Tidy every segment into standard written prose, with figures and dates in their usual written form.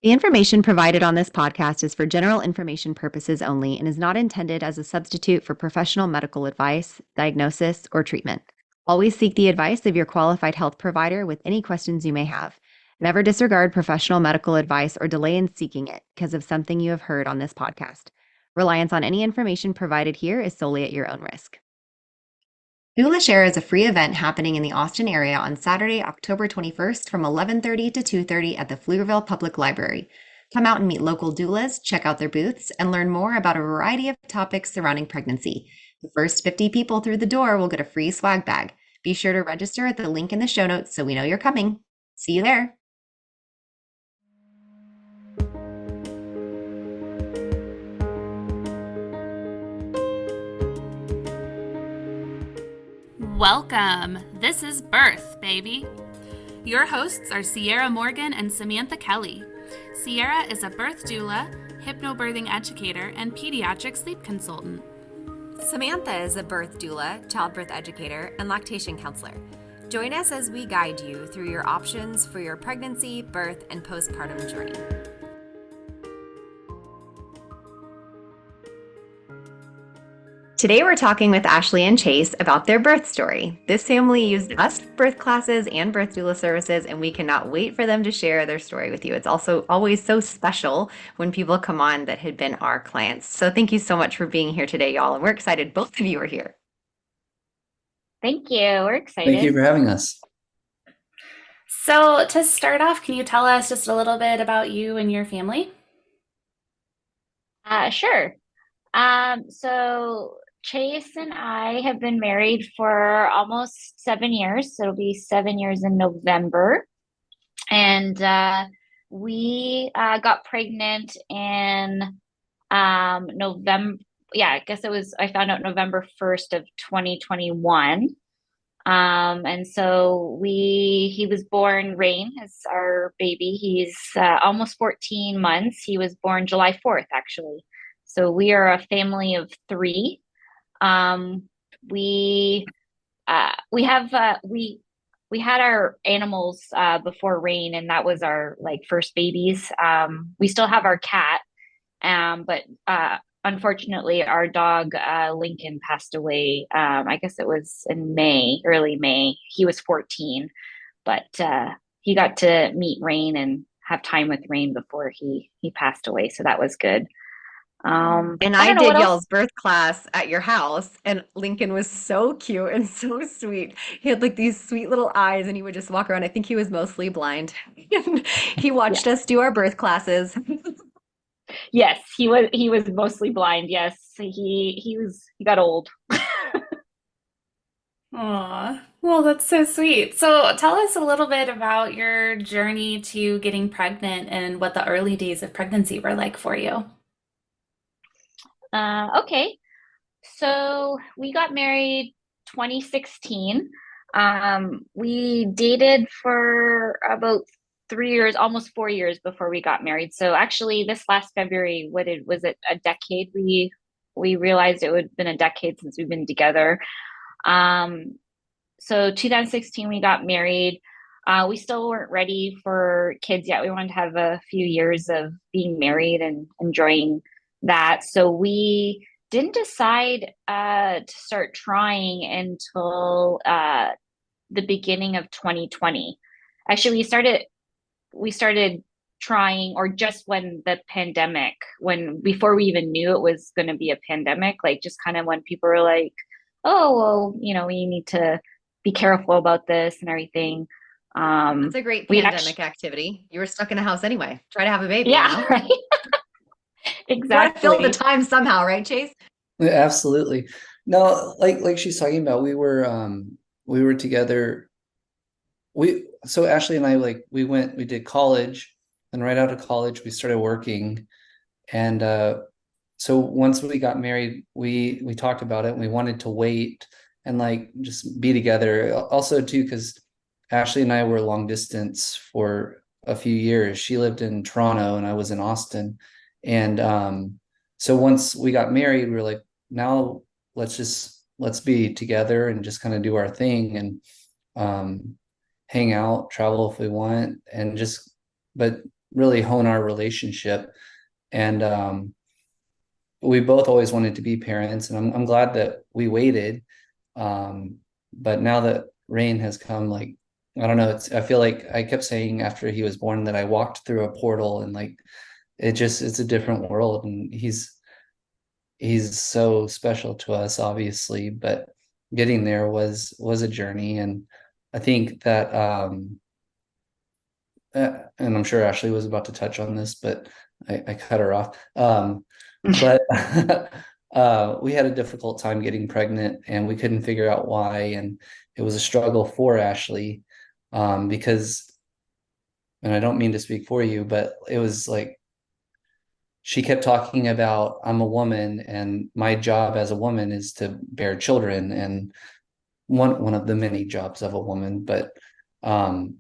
The information provided on this podcast is for general information purposes only and is not intended as a substitute for professional medical advice, diagnosis, or treatment. Always seek the advice of your qualified health provider with any questions you may have. Never disregard professional medical advice or delay in seeking it because of something you have heard on this podcast. Reliance on any information provided here is solely at your own risk. Doula Share is a free event happening in the Austin area on Saturday, October 21st from 11:30 to 2:30 at the Pflugerville Public Library. Come out and meet local doulas, check out their booths, and learn more about a variety of topics surrounding pregnancy. The first 50 people through the door will get a free swag bag. Be sure to register at the link in the show notes so we know you're coming. See you there. Welcome! This is Birth, baby! Your hosts are Ciarra Morgan and Samantha Kelly. Ciarra is a birth doula, hypnobirthing educator, and pediatric sleep consultant. Samantha is a birth doula, childbirth educator, and lactation counselor. Join us as we guide you through your options for your pregnancy, birth, and postpartum journey. Today we're talking with Ashley and Chase about their birth story. This family used us birth classes and birth doula services, and we cannot wait for them to share their story with you. It's also always so special when people come on that had been our clients. So thank you so much for being here today, y'all. And we're excited both of you are here. Thank you. We're excited. Thank you for having us. So to start off, can you tell us just a little bit about you and your family? Sure. So Chase and I have been married for almost 7 years. So it'll be 7 years in November. And we got pregnant in November. Yeah, I guess I found out November 1st of 2021. And so he was born, Rain is our baby. He's almost 14 months. He was born July 4th, actually. So we are a family of 3. We had our animals before Rain, and that was our first babies. We still have our cat, but unfortunately our dog Lincoln passed away. I guess it was in early May. He was 14, but he got to meet Rain and have time with Rain before he passed away, so that was good. And I did y'all's birth class at your house, and Lincoln was so cute and so sweet. He had these sweet little eyes, and he would just walk around. I think he was mostly blind. He watched us do our birth classes. Yes, he was mostly blind. Yes, he got old. Aw, well, that's so sweet. So tell us a little bit about your journey to getting pregnant and what the early days of pregnancy were like for you. Okay, so we got married 2016. We dated for about 3 years, almost 4 years before we got married. So actually, this last February, was it a decade? We realized it would have been a decade since we've been together. So 2016, we got married. We still weren't ready for kids yet. We wanted to have a few years of being married and enjoying that. So we didn't decide to start trying until the beginning of 2020. Actually, we started trying, or just when the pandemic, before we even knew it was going to be a pandemic, just kind of when people were like, oh, well, we need to be careful about this and everything. It's a great pandemic activity. You were stuck in a house anyway. Try to have a baby. Yeah, right. Exactly. Fill the time somehow, right, Chase? Yeah, absolutely. No, like she's talking about, we were together. So Ashley and I, we did college, and right out of college we started working. And so once we got married, we talked about it, and we wanted to wait and just be together. Also too, because Ashley and I were long distance for a few years. She lived in Toronto and I was in Austin. And so once we got married, we were like, now let's be together and just kind of do our thing and hang out, travel if we want, and but really hone our relationship. And we both always wanted to be parents, and I'm glad that we waited. But now that Rain has come, like, I don't know, I feel like I kept saying after he was born that I walked through a portal, and like it's a different world, and he's so special to us, obviously, but getting there was a journey. And I think that and I'm sure Ashley was about to touch on this, but I cut her off. But we had a difficult time getting pregnant, and we couldn't figure out why. And it was a struggle for Ashley, because, and I don't mean to speak for you, but it was like she kept talking about, I'm a woman, and my job as a woman is to bear children, and one of the many jobs of a woman. But um,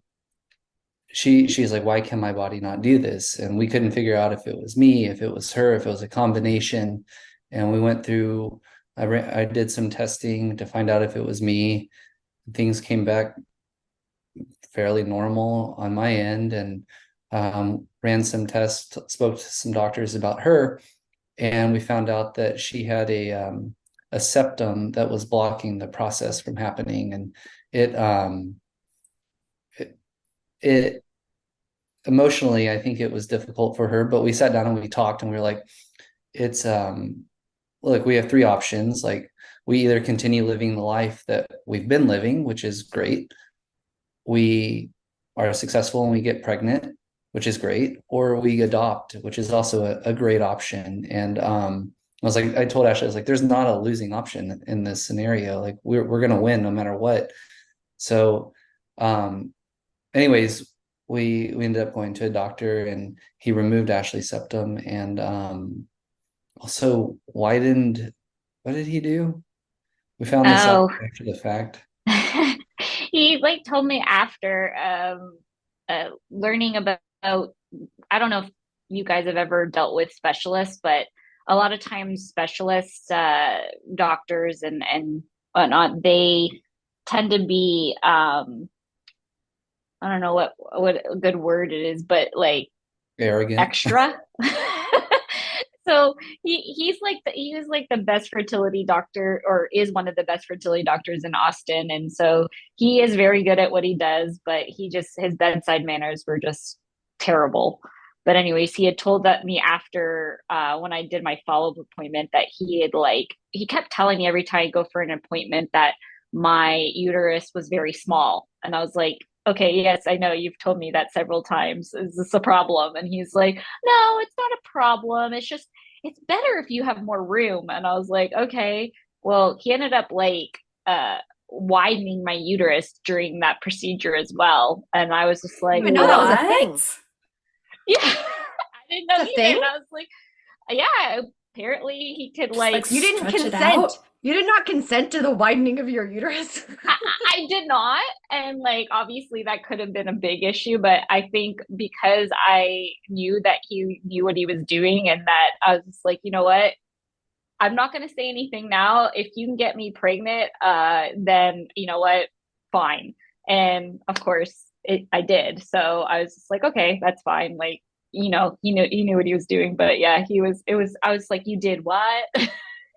she's like, why can my body not do this? And we couldn't figure out if it was me, if it was her, if it was a combination. And we went through, I did some testing to find out if it was me. Things came back fairly normal on my end, and ran some tests, spoke to some doctors about her, and we found out that she had a septum that was blocking the process from happening. And it it emotionally, I think it was difficult for her, but we sat down and we talked, and we were like, it's look, we have three options. Like, we either continue living the life that we've been living, which is great, we are successful and we get pregnant, which is great, or we adopt, which is also a great option. And I was like, I told Ashley, I was like, there's not a losing option in this scenario. Like, we're gonna win no matter what. So anyways, we ended up going to a doctor, and he removed Ashley's septum, and also widened. What did he do? We found this out Oh, after the fact. he like told me after learning about, I don't know if you guys have ever dealt with specialists, but a lot of times specialists, doctors and whatnot, they tend to be I don't know what a good word it is, but like Arrogant. extra. So he was like the best fertility doctor, or is one of the best fertility doctors in Austin. And so he is very good at what he does, but he just, his bedside manners were just terrible. But anyways, he had told that me after, when I did my follow-up appointment, that he kept telling me every time I go for an appointment that my uterus was very small. And I was like, okay, yes, I know you've told me that several times. Is this a problem? And he's like, no, it's not a problem. It's just, it's better if you have more room. And I was like, okay. Well, he ended up like widening my uterus during that procedure as well. And I was just like, I know that was a thing. What? yeah, I didn't know It's a either. thing? And I was like, yeah, apparently he could like, You didn't Stretch it consent. out. You did not consent to the widening of your uterus. I did not. And like, obviously, that could have been a big issue. But I think because I knew that he knew what he was doing, and that I was just like, you know what? I'm not going to say anything now. If you can get me pregnant, then you know what? Fine. And of course, I did. So I was just like, okay, that's fine. Like, he knew what he was doing. But yeah, I was like, you did what?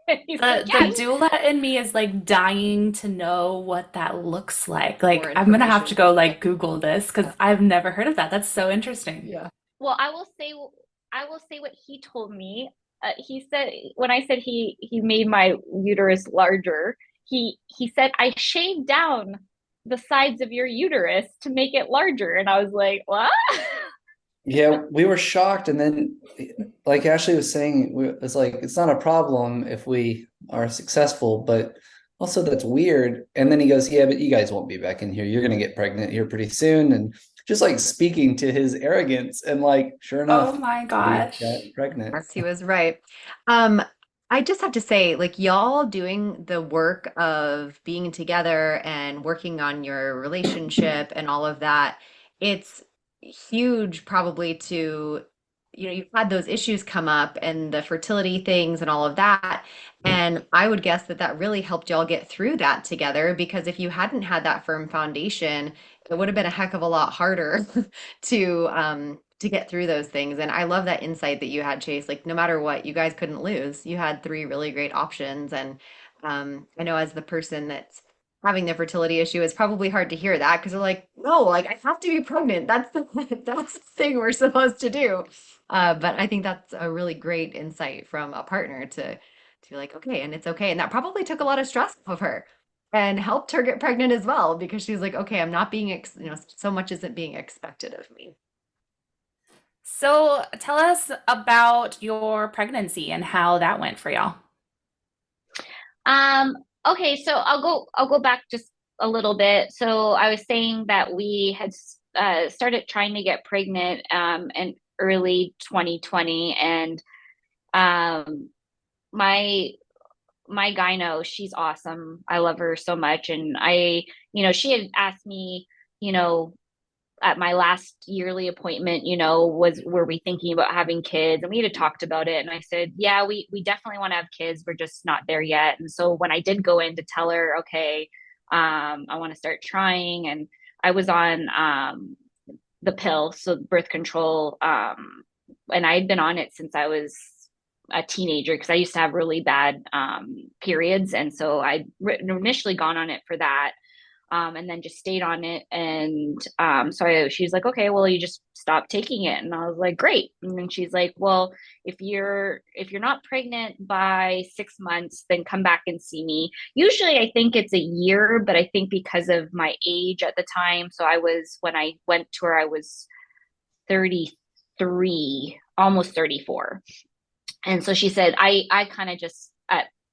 And he's like, The yeah. doula in me is like dying to know what that looks like. Like, More I'm gonna have to information. go like Google this because I've never heard of that. That's so interesting. Yeah. Well, I will say what he told me. He said, when I said he made my uterus larger, he said I shaved down the sides of your uterus to make it larger, and I was like, what? Yeah, we were shocked. And then, like Ashley was saying, it's like, it's not a problem if we are successful, but also that's weird. And then he goes, yeah, but you guys won't be back in here. You're going to get pregnant here pretty soon. And just like speaking to his arrogance. And like, sure Oh enough, my we got gosh. pregnant. Yes, he was right. Um, I just have to say, like, y'all doing the work of being together and working on your relationship and all of that, it's huge probably to, you've had those issues come up and the fertility things and all of that. And I would guess that that really helped y'all get through that together, because if you hadn't had that firm foundation, it would have been a heck of a lot harder to get through those things. And I love that insight that you had, Chase. Like, no matter what, you guys couldn't lose. You had three really great options. And I know as the person that's having the fertility issue, it's probably hard to hear that because they're like, no, like I have to be pregnant. That's the that's the thing we're supposed to do. But I think that's a really great insight from a partner to be like, okay, and it's okay. And that probably took a lot of stress off of her and helped her get pregnant as well because she was like, okay, I'm not being, so much isn't being expected of me. So tell us about your pregnancy and how that went for y'all. Okay, so I'll go back just a little bit. So I was saying that we had started trying to get pregnant in early 2020, and um my my gyno, she's awesome. I love her so much. And she had asked me, you know, at my last yearly appointment, were we thinking about having kids? And we had talked about it. And I said, yeah, we definitely want to have kids. We're just not there yet. And so when I did go in to tell her, okay, I want to start trying, and I was on the pill, so birth control, and I had been on it since I was a teenager because I used to have really bad periods, and so I'd initially gone on it for that, and then just stayed on it. And she's like, okay, well, you just stop taking it. And I was like, great. And then she's like, well, if you're not pregnant by 6 months, then come back and see me. Usually I think it's a year, but I think because of my age at the time, so when I went to her, I was 33, almost 34. And so she said, I kind of just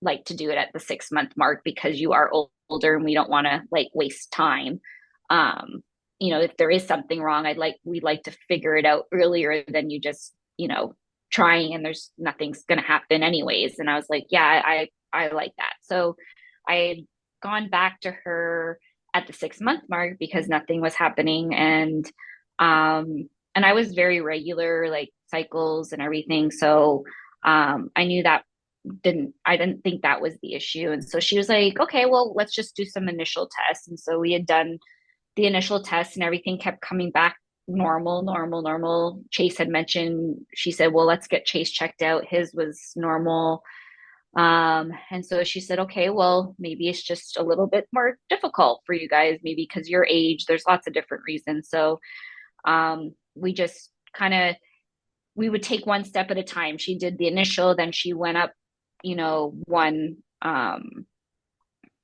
like to do it at the 6 month mark because you are older and we don't want to like waste time. If there is something wrong, we'd like to figure it out earlier than you just, trying and there's nothing's going to happen anyways. And I was like, yeah, I like that. So I had gone back to her at the 6 month mark because nothing was happening. And I was very regular, like cycles and everything. So I knew that I didn't think that was the issue. And so she was like, okay, well, let's just do some initial tests. And so we had done the initial tests and everything kept coming back normal. Chase had mentioned, she said, well, let's get Chase checked out. His was normal. And so she said, okay, well, maybe it's just a little bit more difficult for you guys, maybe because your age, there's lots of different reasons. So we just we would take one step at a time. She did the initial, then she went up, one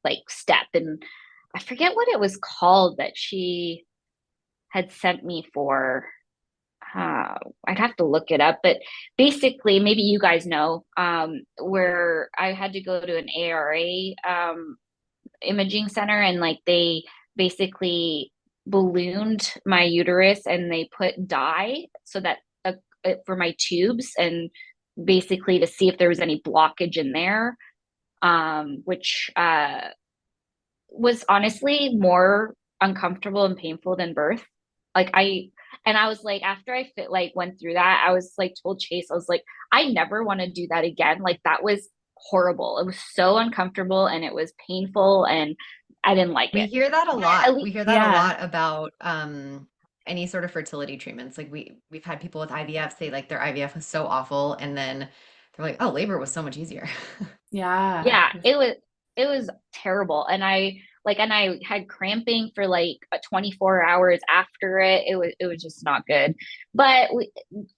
like step, and I forget what it was called that she had sent me for. I'd have to look it up, but basically, maybe you guys know, where I had to go to an ARA imaging center, and like they basically ballooned my uterus and they put dye so that for my tubes, and basically to see if there was any blockage in there, which was honestly more uncomfortable and painful than birth. I was like, after I went through that, I was like, told Chase, I was like, I never want to do that again. Like that was horrible. It was so uncomfortable and it was painful and I didn't like We it. hear that a lot. We hear that a Yeah. lot about any sort of fertility treatments. Like we've had people with IVF say like their IVF was so awful, and then they're like, oh, labor was so much easier. Yeah. It was terrible. And I had cramping for like 24 hours after it. It was just not good. But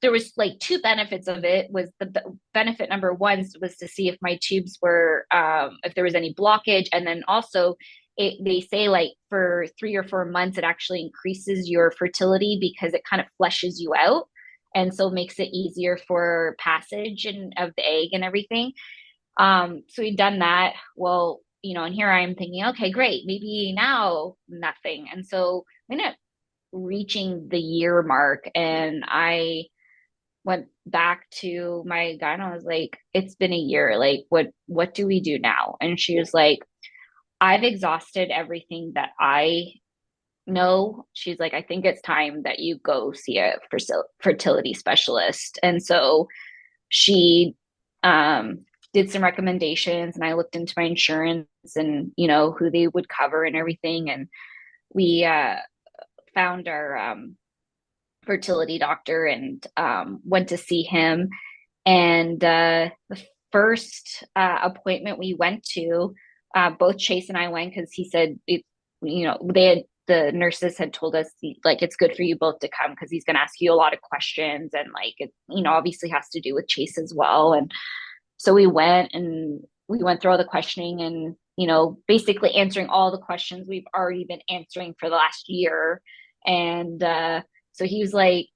there was like two benefits of it. Was the benefit number one was to see if my tubes were, if there was any blockage. And then also they say like for 3 or 4 months, it actually increases your fertility because it kind of fleshes you out. And so makes it easier for passage and of the egg and everything. So we'd done that. Well, and here I am thinking, okay, great, maybe now nothing. And so we ended up reaching the year mark, and I went back to my guy and I was like, it's been a year. Like, what do we do now? And she was like, I've exhausted everything that I know. She's like, I think it's time that you go see a fertility specialist. And so she did some recommendations, and I looked into my insurance and who they would cover and everything, and we found our fertility doctor and went to see him. And the first appointment we went to, both Chase and I went because he said, the nurses had told us like it's good for you both to come because he's going to ask you a lot of questions, and like it obviously has to do with Chase as well. And so we went through all the questioning and basically answering all the questions we've already been answering for the last year. And so he was like,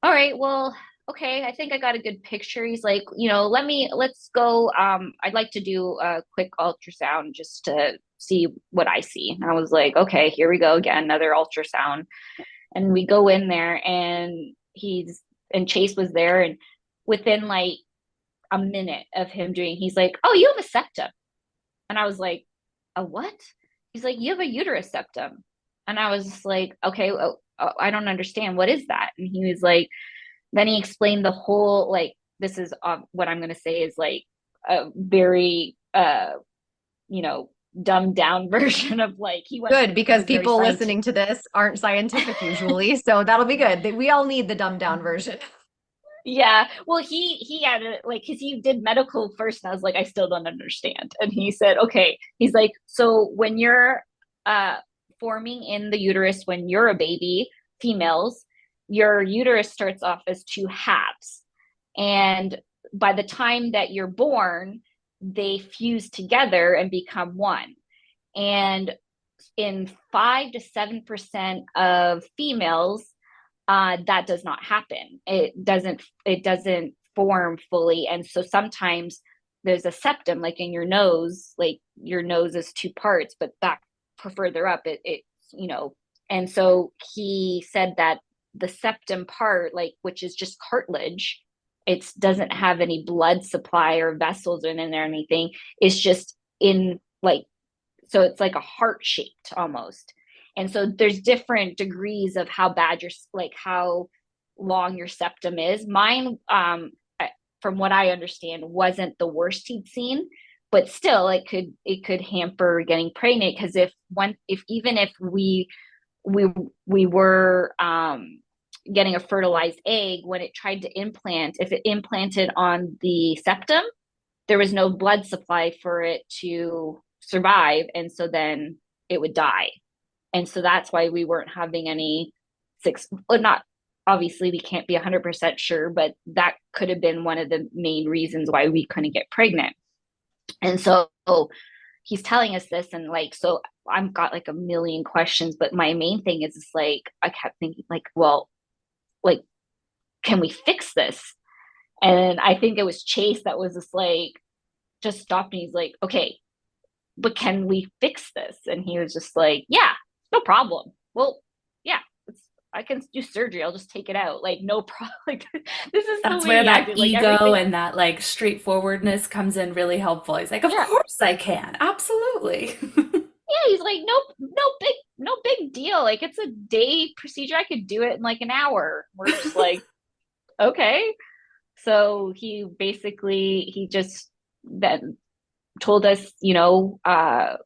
all right, well, okay, I think I got a good picture. He's like, let's go. I'd like to do a quick ultrasound just to see what I see. And I was like, okay, here we go again, another ultrasound. And we go in there and Chase was there, and within like a minute of him doing, he's like, oh, you have a septum. And I was like, a what? He's like, you have a uterus septum. And I was just like, okay, I don't understand. What is that? And he was like, then he explained the whole, like, this is what I'm going to say is like a very, dumbed down version of like, Good, because people listening to this aren't scientific usually. So that'll be good. We all need the dumbed down version. Yeah. Well, he had it like, cause he did medical first. And I was like, I still don't understand. And he said, okay, he's like, so when you're forming in the uterus, when you're a baby, females, your uterus starts off as two halves. And by the time that you're born, they fuse together and become one. And in 5 to 7% of females, that does not happen. It doesn't form fully. And so sometimes there's a septum, like in your nose, like your nose is two parts, but back further up, and so he said that the septum part, like, which is just cartilage, it doesn't have any blood supply or vessels in there or anything. It's just in like, so it's like a heart shaped almost. And so there's different degrees of how bad how long your septum is. Mine, from what I understand, wasn't the worst he'd seen, but still it could hamper getting pregnant. Cause even if we were, getting a fertilized egg, when it tried to implant, if it implanted on the septum, there was no blood supply for it to survive. And so then it would die. And so that's why we weren't having any not obviously we can't be 100% sure, but that could have been one of the main reasons why we couldn't get pregnant. And so he's telling us this, and like, so I've got like a million questions, but my main thing is like, I kept thinking like, well, like, can we fix this? And I think it was Chase that was just stopped me. He's like, okay, but can we fix this? And he was just like, yeah, no problem. Well, yeah, I can do surgery. I'll just take it out. Like, no problem. Like, this is That's the way where that ego like, and that like straightforwardness comes in really helpful. He's like, of course I can. Absolutely. Yeah, he's like, no big deal. Like, it's a day procedure. I could do it in like an hour. We're just like, okay. So he just then told us, you have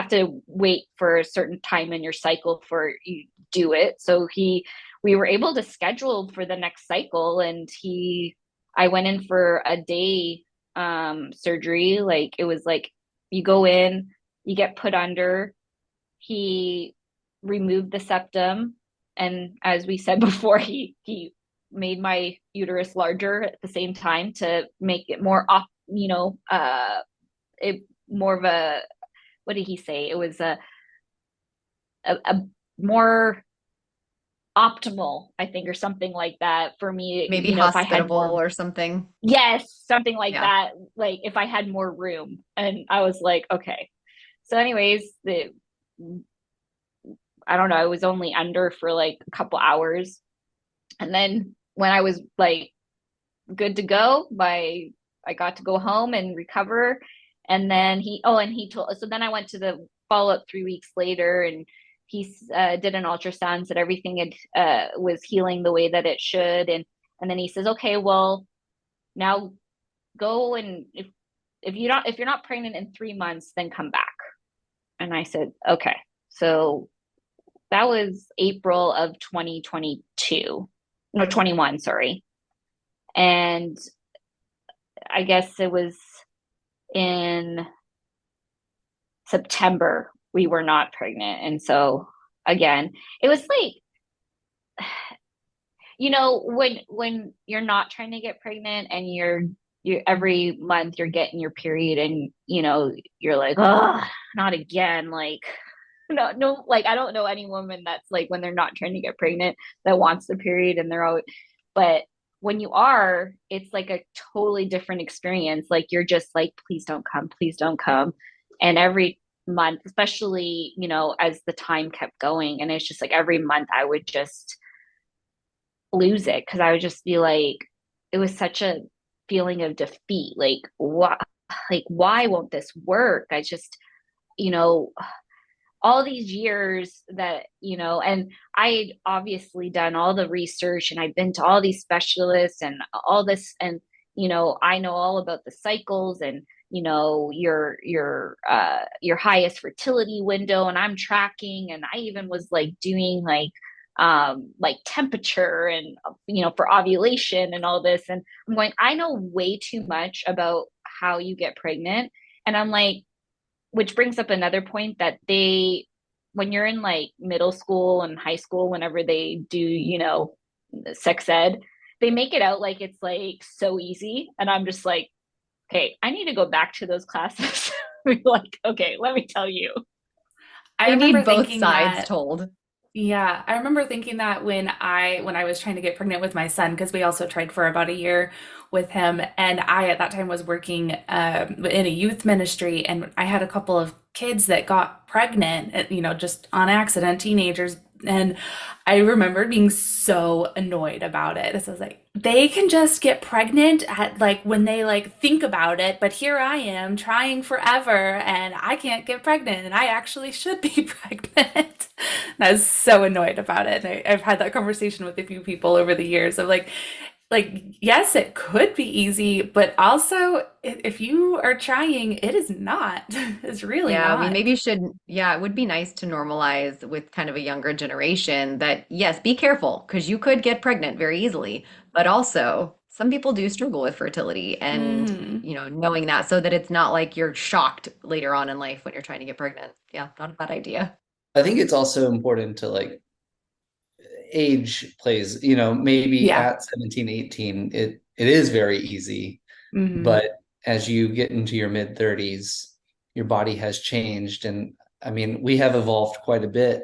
to wait for a certain time in your cycle for you do it. So we were able to schedule for the next cycle, and I went in for a day surgery. Like, it was like, you go in, you get put under, he removed the septum, and as we said before, he made my uterus larger at the same time to make it more more of a, what did he say? It was a more optimal, I think, or something like that for me. Maybe if I had more, or something. yes, something like that. Like, if I had more room. And I was like, okay. So anyways, I don't know, I was only under for like a couple hours. And then when I was like good to go, I got to go home and recover. And then so then I went to the follow-up 3 weeks later, and he did an ultrasound, said everything was healing the way that it should. And then he says, okay, well, now go, and if you're not pregnant in 3 months, then come back. And I said, okay. So that was April of 2022. No, 21, sorry. And I guess it was in September we were not pregnant. And so again, it was like, when you're not trying to get pregnant and you every month you're getting your period and you're like, oh, not again. Like, no, like I don't know any woman that's like when they're not trying to get pregnant that wants the period and they're always, but when you are, it's like a totally different experience. Like you're just like, please don't come, please don't come. And every month, especially, as the time kept going, and it's just like every month I would just lose it because I would just be like, it was such a feeling of defeat. Like, what? Like, why won't this work? I just, you know, all these years that, and I obviously done all the research and I've been to all these specialists and all this, and, I know all about the cycles and, your highest fertility window, and I'm tracking, and I even was like doing like temperature and for ovulation and all this, and I'm going, I know way too much about how you get pregnant. And I'm like, which brings up another point that when you're in like middle school and high school, whenever they do sex ed, they make it out like it's like so easy, and I'm just like, okay, I need to go back to those classes. Be like, okay, let me tell you. I We remember need both thinking sides that. told. Yeah, I remember thinking that when I was trying to get pregnant with my son, because we also tried for about a year with him, and I at that time was working in a youth ministry, and I had a couple of kids that got pregnant, just on accident, teenagers, and I remember being so annoyed about it. So I was like, they can just get pregnant at like when they like think about it, but here I am trying forever and I can't get pregnant and I actually should be pregnant. And I was so annoyed about it. And I've had that conversation with a few people over the years of like, yes, it could be easy, but also if you are trying, it is not. It's really Yeah, we not. maybe should. Yeah, it would be nice to normalize with kind of a younger generation that, yes, be careful because you could get pregnant very easily. But also, some people do struggle with fertility and, Hmm. knowing that so that it's not like you're shocked later on in life when you're trying to get pregnant. Yeah, not a bad idea. I think it's also important to like age plays, maybe Yeah. at 17, 18, it is very easy. Hmm. But as you get into your mid 30s, your body has changed. And I mean, we have evolved quite a bit.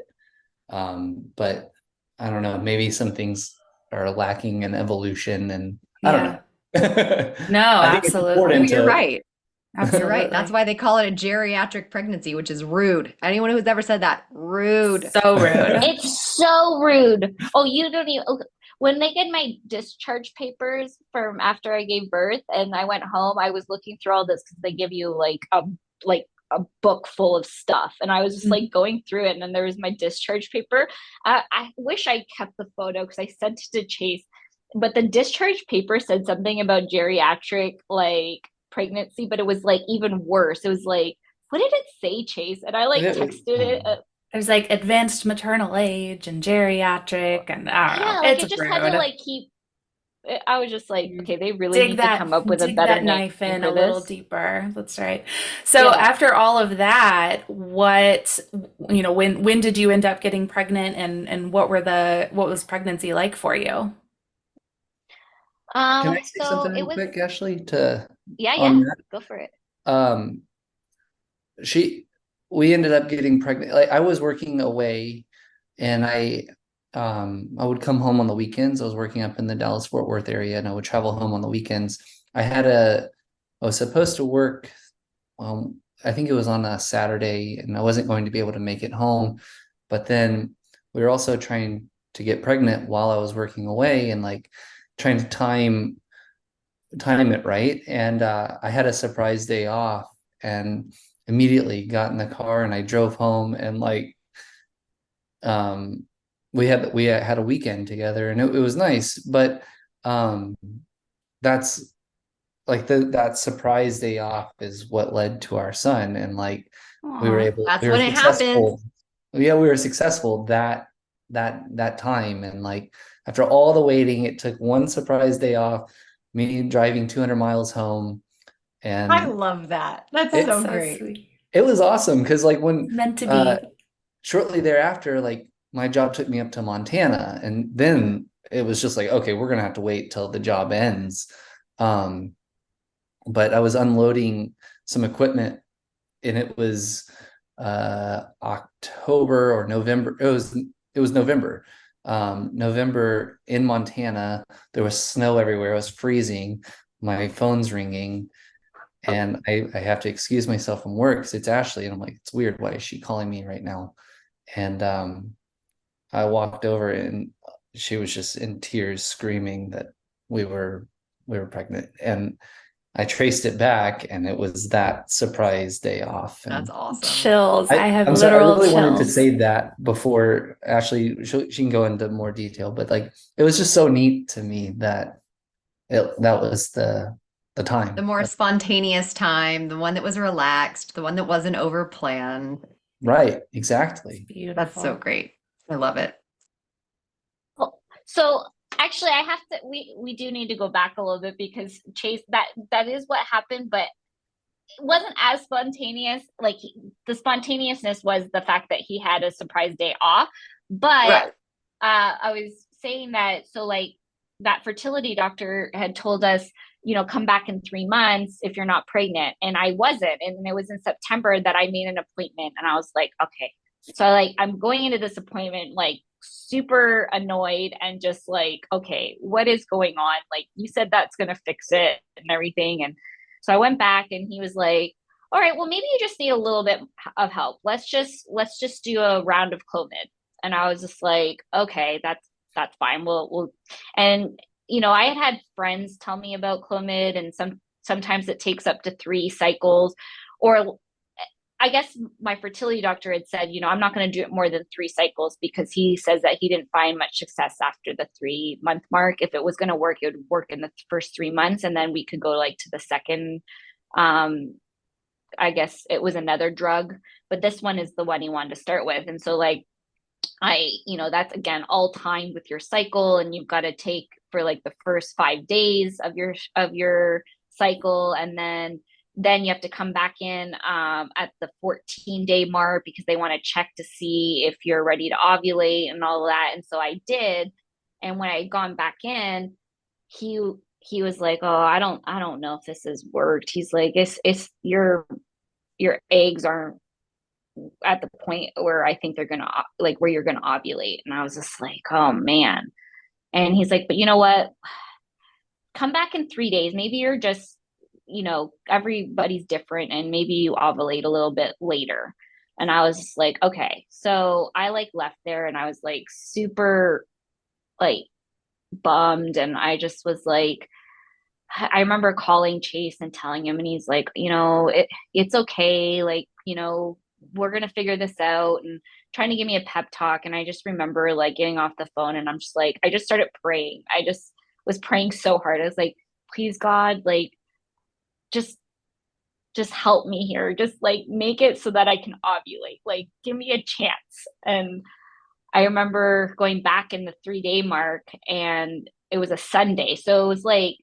But I don't know, maybe some things are lacking in evolution, and I don't Yeah. know. No, I think it's Oh, important absolutely. you're to, right. You're right. That's Absolutely. why they call it a geriatric pregnancy, which is rude. Anyone who's ever said that, rude. So rude. It's so rude. Oh, you don't even. Okay. When they did my discharge papers from after I gave birth, and I went home, I was looking through all this because they give you like a book full of stuff, and I was just like going through it, and then there was my discharge paper. I wish I kept the photo because I sent it to Chase, but the discharge paper said something about geriatric like pregnancy, but it was like even worse. It was like, what did it say, Chase? And I like texted it. There's like advanced maternal age and geriatric, and I don't know. Yeah, like It's it just had to rude. like keep. I was just like, You okay, they really need to come up with a dig better that name knife in a for little this. deeper. That's right. So Yeah. after all of that, when did you end up getting pregnant, and what was pregnancy like for you? can I say So something it real was. quick, Ashley, to Yeah, yeah. on that? Go for it. Um, she we ended up getting pregnant. Like I was working away, and I would come home on the weekends. I was working up in the Dallas Fort Worth area, and I would travel home on the weekends. I was supposed to work, I think it was on a Saturday, and I wasn't going to be able to make it home. But then we were also trying to get pregnant while I was working away, and like trying to time it right. And I had a surprise day off, and immediately got in the car and I drove home, and like um we had a weekend together, and it was nice. But um that's like that surprise day off is what led to our son, and like Aw. That's we were when it happens. successful. yeah, we were successful that time. And like after all the waiting, it took one surprise day off, me driving 200 miles home. I And love that. That's it, so So great. sweet. it was awesome because like when Meant to uh be. shortly thereafter, like my job took me up to Montana, and then it was just like, okay, we're gonna have to wait till the job ends. Um, but I was unloading some equipment, and it was October or November. It was November. November in Montana. There was snow everywhere. It was freezing. My phone's ringing, and I have to excuse myself from work because it's Ashley, and I'm like, it's weird. Why is she calling me right now? And I walked over, and she was just in tears, screaming that we were pregnant. And I traced it back, and it was that surprise day off. That's And awesome. Chills. I have I'm sorry, I literal really wanted to chills. say that before Ashley, she can go into more detail, but like it was just so neat to me that that was the The time. more spontaneous time, the one that was relaxed, the one that wasn't over planned. Right, exactly. That's so Beautiful. great. I love it. Well, so actually, I have to. We do need to go back a little bit because Chase, that is what happened, but it wasn't as spontaneous. Like the spontaneousness was the fact that he had a surprise day off. But Right. I was saying that so like that fertility doctor had told us, come back in 3 months if you're not pregnant, and I wasn't, and it was in September that I made an appointment, and I was like, okay, so like I'm going into this appointment like super annoyed and just like, okay, what is going on? Like you said that's gonna fix it and everything, and so I went back, and he was like, all right, well maybe you just need a little bit of help. Let's just do a round of Clomid. And I was just like, okay, that's fine. We'll and I had friends tell me about Clomid, and sometimes it takes up to 3 cycles, or I guess my fertility doctor had said, I'm not going to do it more than 3 cycles because he says that he didn't find much success after the 3 month mark. If it was going to work, it would work in the first 3 months, and then we could go like to the second. I guess it was another drug, but this one is the one he wanted to start with. And so like that's again all timed with your cycle, and you've got to take for like the first 5 days of your cycle, and then you have to come back in at the 14-day mark because they want to check to see if you're ready to ovulate and all of that. And so I did, and when I had gone back in, he was like, oh, I don't know if this has worked. He's like, it's your eggs aren't at the point where I think they're gonna like where you're gonna ovulate. And I was just like, oh man. And he's like, but you know what? Come back in 3 days. Maybe you're just, everybody's different, and maybe you ovulate a little bit later. And I was just like, okay. So I like left there, and I was like super like bummed. And I just was like, I remember calling Chase and telling him, and he's like, it's okay. Like, we're going to figure this out, and trying to give me a pep talk. And I just remember like getting off the phone, and I'm just like, I just started praying. I just was praying so hard. I was like, please God, like, just, just help me here. Just like make it so that I can ovulate. Like, give me a chance. And I remember going back in the 3-day mark, and it was a Sunday. So it was like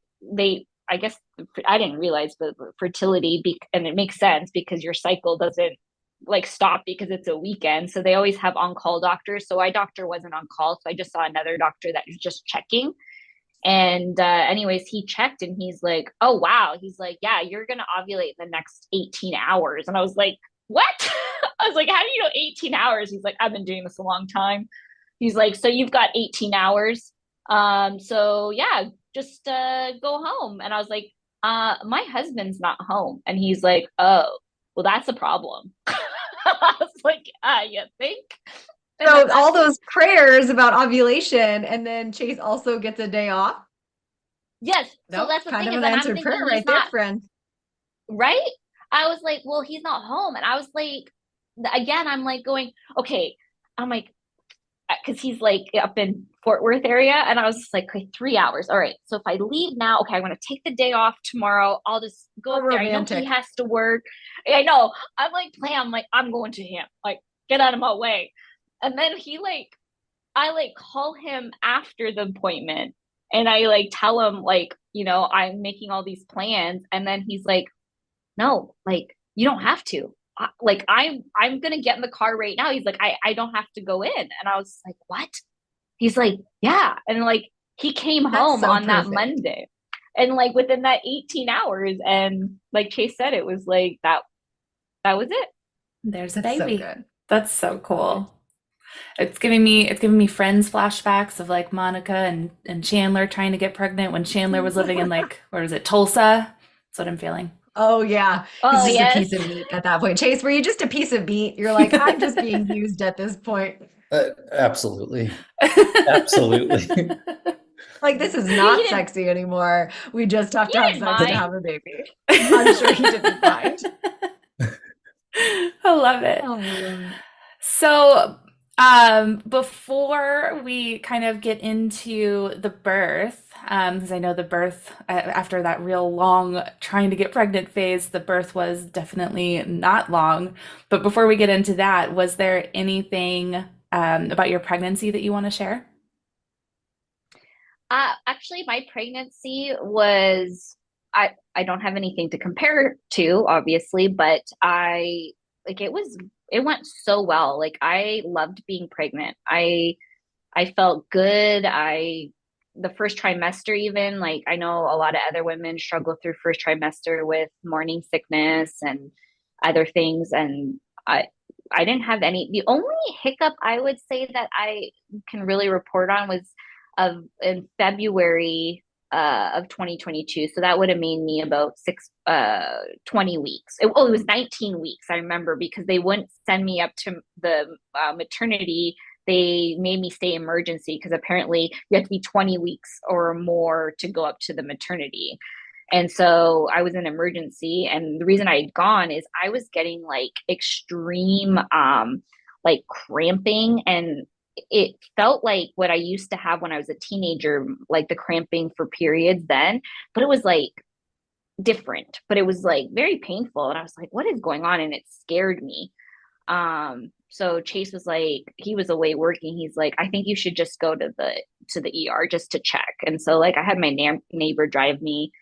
I guess I didn't realize, but fertility, and it makes sense because your cycle doesn't like stop because it's a weekend. So they always have on-call doctors. So my doctor wasn't on call. So I just saw another doctor that was just checking. And anyways, he checked, and he's like, oh, wow. He's like, yeah, you're going to ovulate in the next 18 hours. And I was like, what? I was like, how do you know 18 hours? He's like, I've been doing this a long time. He's like, so you've got 18 hours. So yeah, just go home. And I was like, my husband's not home. And he's like, oh, well, that's a problem. I was like, you think? And So then all those prayers about ovulation, and then Chase also gets a day off. yes. So Nope, that's the kind thing of is an that I'm answered thinking prayer he's right there, not friend. right. I was like, well, he's not home. And I was like, again, I'm like going, okay. I'm like, because he's like up in Fort Worth area. And I was just like, okay, 3 hours. All right. So if I leave now, okay, I'm going to take the day off tomorrow. I'll just go How up there. I know he romantic. has to work. I know. I'm like, I'm going to him. Like, get out of my way. And then I call him after the appointment and I tell him I'm making all these plans. And then he's like, no, you don't have to. I'm gonna get in the car right now. He's like, I don't have to go in. And I was like, what? He's like, yeah. And he came home so on that perfect. Monday. And within that 18 hours, and like Chase said, it was that was it. There's a That's so baby. good. That's so cool. It's giving me Friends flashbacks of Monica and Chandler trying to get pregnant when Chandler was living in where was it, Tulsa? That's what I'm feeling. Oh yeah. He's Oh just yes. a piece of meat at that point. Chase, were you just a piece of meat? You're like, I'm just being used at this point. Absolutely. Absolutely. This is not didn't- sexy anymore. We just have to He have didn't sex to mind. have a baby. I'm sure he didn't mind. I love it. Oh, I love it. So, before we kind of get into the birth, because I know the birth, after that real long trying to get pregnant phase, the birth was definitely not long. But before we get into that, was there anything about your pregnancy that you want to share? Actually, my pregnancy was I don't have anything to compare to, obviously, but it went so well. I loved being pregnant. I felt good. The first trimester, even I know a lot of other women struggle through first trimester with morning sickness and other things, and I didn't have any. The only hiccup I would say that I can really report on was in February of 2022. So that would have made me about 20 weeks. It was 19 weeks. I remember because they wouldn't send me up to the maternity. They made me stay emergency because apparently you have to be 20 weeks or more to go up to the maternity. And so I was in emergency. And the reason I had gone is I was getting extreme cramping, and it felt like what I used to have when I was a teenager, the cramping for periods then, but it was different, but it was very painful. And I was like, what is going on? And it scared me. So Chase was he was away working. He's like, I think you should just go to the ER just to check. And so I had my neighbor drive me.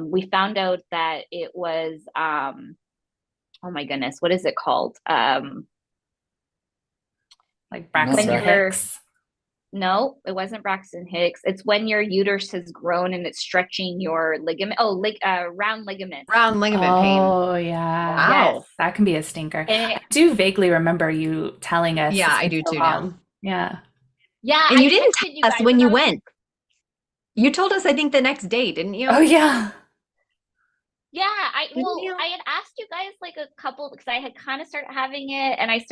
We found out that it was, oh my goodness, what is it called? Braxton Not Hicks. No, it wasn't Braxton Hicks. It's when your uterus has grown and it's stretching your ligament. Oh, round ligament. Round ligament pain. Oh, yeah. Wow. Yes, that can be a stinker. And I do vaguely remember you telling us. Yeah, it's I been do so too long. now. Yeah. yeah, And I you didn't texted tell us guys when and you I was went. You told us, I think, the next day, didn't you? Oh, yeah. Yeah, Didn't you? I had asked you guys a couple because I had kind of started having it, and I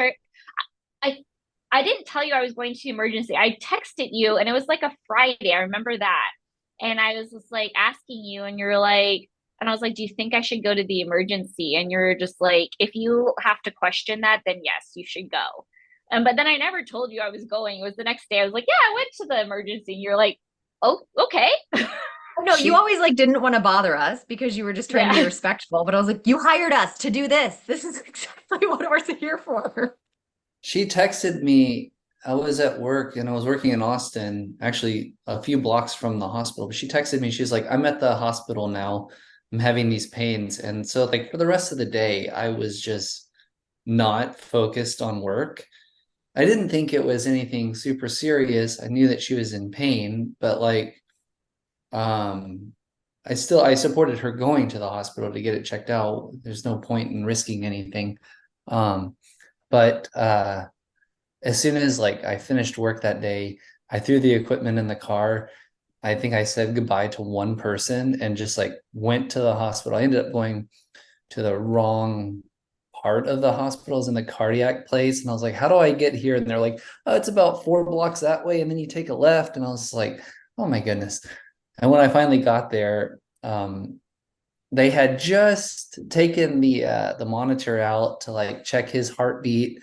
didn't tell you I was going to emergency. I texted you, and it was a Friday. I remember that, and I was just asking you, and you're like, and I was like, do you think I should go to the emergency? And you're just like, if you have to question that, then yes, you should go. But then I never told you I was going. It was the next day. I was like, yeah, I went to the emergency. And you're like, oh, okay. No, you always didn't want to bother us because you were just trying to be Yeah. respectful. But I was like, you hired us to do this. This is exactly what we're here for. She texted me. I was at work and I was working in Austin, actually a few blocks from the hospital. But she texted me. She's like, I'm at the hospital now. I'm having these pains. And so for the rest of the day, I was just not focused on work. I didn't think it was anything super serious. I knew that she was in pain, but I supported her going to the hospital to get it checked out. There's no point in risking anything. But as soon as I finished work that day, I threw the equipment in the car. I think I said goodbye to one person and just went to the hospital. I ended up going to the wrong part of the hospital, is in the cardiac place. And I was like, how do I get here? And they're like, oh, it's about 4 blocks that way. And then you take a left. And I was like, oh my goodness. And when I finally got there, they had just taken the monitor out to check his heartbeat.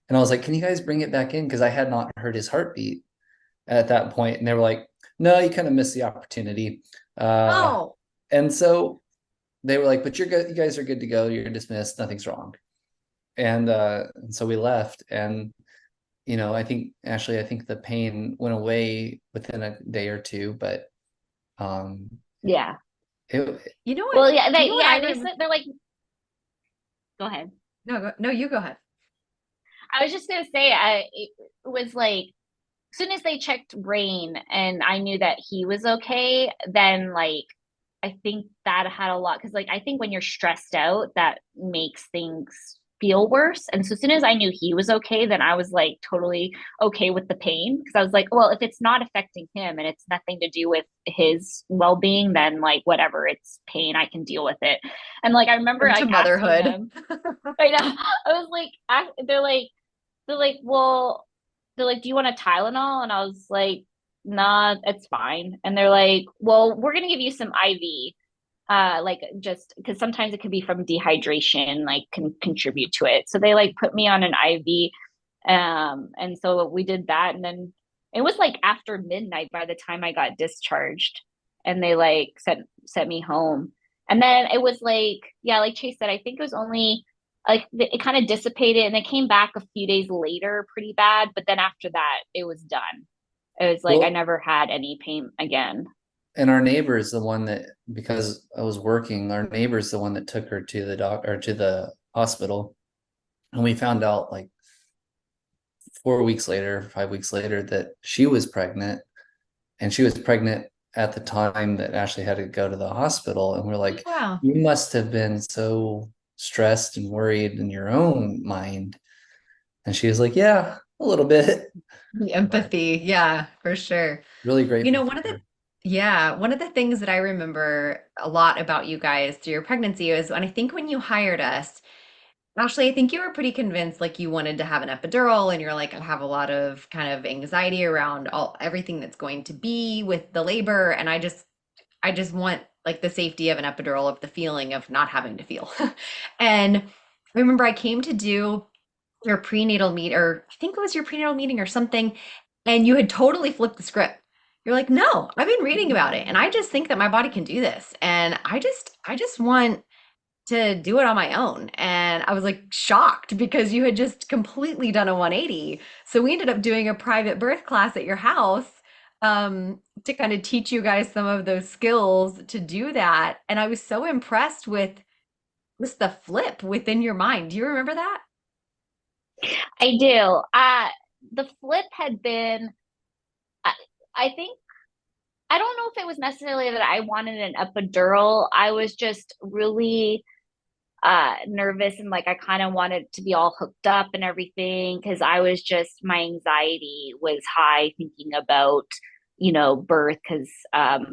And I was like, can you guys bring it back in? Because I had not heard his heartbeat at that point. And they were like, no, you kind of missed the opportunity. Oh, And so they were like, but you're good. You guys are good to go. You're dismissed. Nothing's wrong. and so we left, and I think the pain went away within a day or two, but um Yeah. it You know what? Well, yeah, Do you know what I they remember? said, they're like, go ahead. No, you go ahead. I was just gonna say, it was like, as soon as they checked brain and I knew that he was okay, then like I think that had a lot, because like I think when you're stressed out, that makes things feel worse. And so as soon as I knew he was okay, then I was like totally okay with the pain, because I was like, well, if it's not affecting him and it's nothing to do with his well-being, then like whatever, it's pain, I can deal with it. And like I remember Welcome to like asking motherhood. him, I know, I was like, they're like, well, they're like, do you want a Tylenol? And I was like, nah, it's fine. And they're like, well, we're gonna give you some IV, like just because sometimes it could be from dehydration, like can contribute to it. So they like put me on an IV, and so we did that, and then it was like after midnight by the time I got discharged, and they like sent me home. And then it was like, yeah, like Chase said, I think it was only like it kind of dissipated, and it came back a few days later pretty bad, but then after that it was done. It was like I well, never had any pain again. and our neighbor is the one that, because I was working, our neighbor is the one that took her to the doc or to the hospital, and we found out like 4 weeks later, 5 weeks later, that she was pregnant, and she was pregnant at the time that Ashley had to go to the hospital. And we're like, Wow. you must have been so stressed and worried in your own mind. And she was like, yeah, a little bit. The But empathy. Yeah, for sure. really You grateful know, for her. one of the things that I remember a lot about you guys through your pregnancy is when I think when you hired us, Ashley, I think you were pretty convinced like you wanted to have an epidural and you're like, I have a lot of kind of anxiety around everything that's going to be with the labor. And I just want like the safety of an epidural, of the feeling of not having to feel. And I remember I came to do your prenatal meet, or I think it was your prenatal meeting or something, and you had totally flipped the script. You're like, no, I've been reading about it and I just think that my body can do this. And I just want to do it on my own. And I was like shocked because you had just completely done a 180. So we ended up doing a private birth class at your house, to kind of teach you guys some of those skills to do that. And I was so impressed with just the flip within your mind. Do you remember that? I do. The flip had been, I, I think, I don't know if it was necessarily that I wanted an epidural. I was just really nervous, and like I kind of wanted to be all hooked up and everything, because I was just, my anxiety was high thinking about, birth, because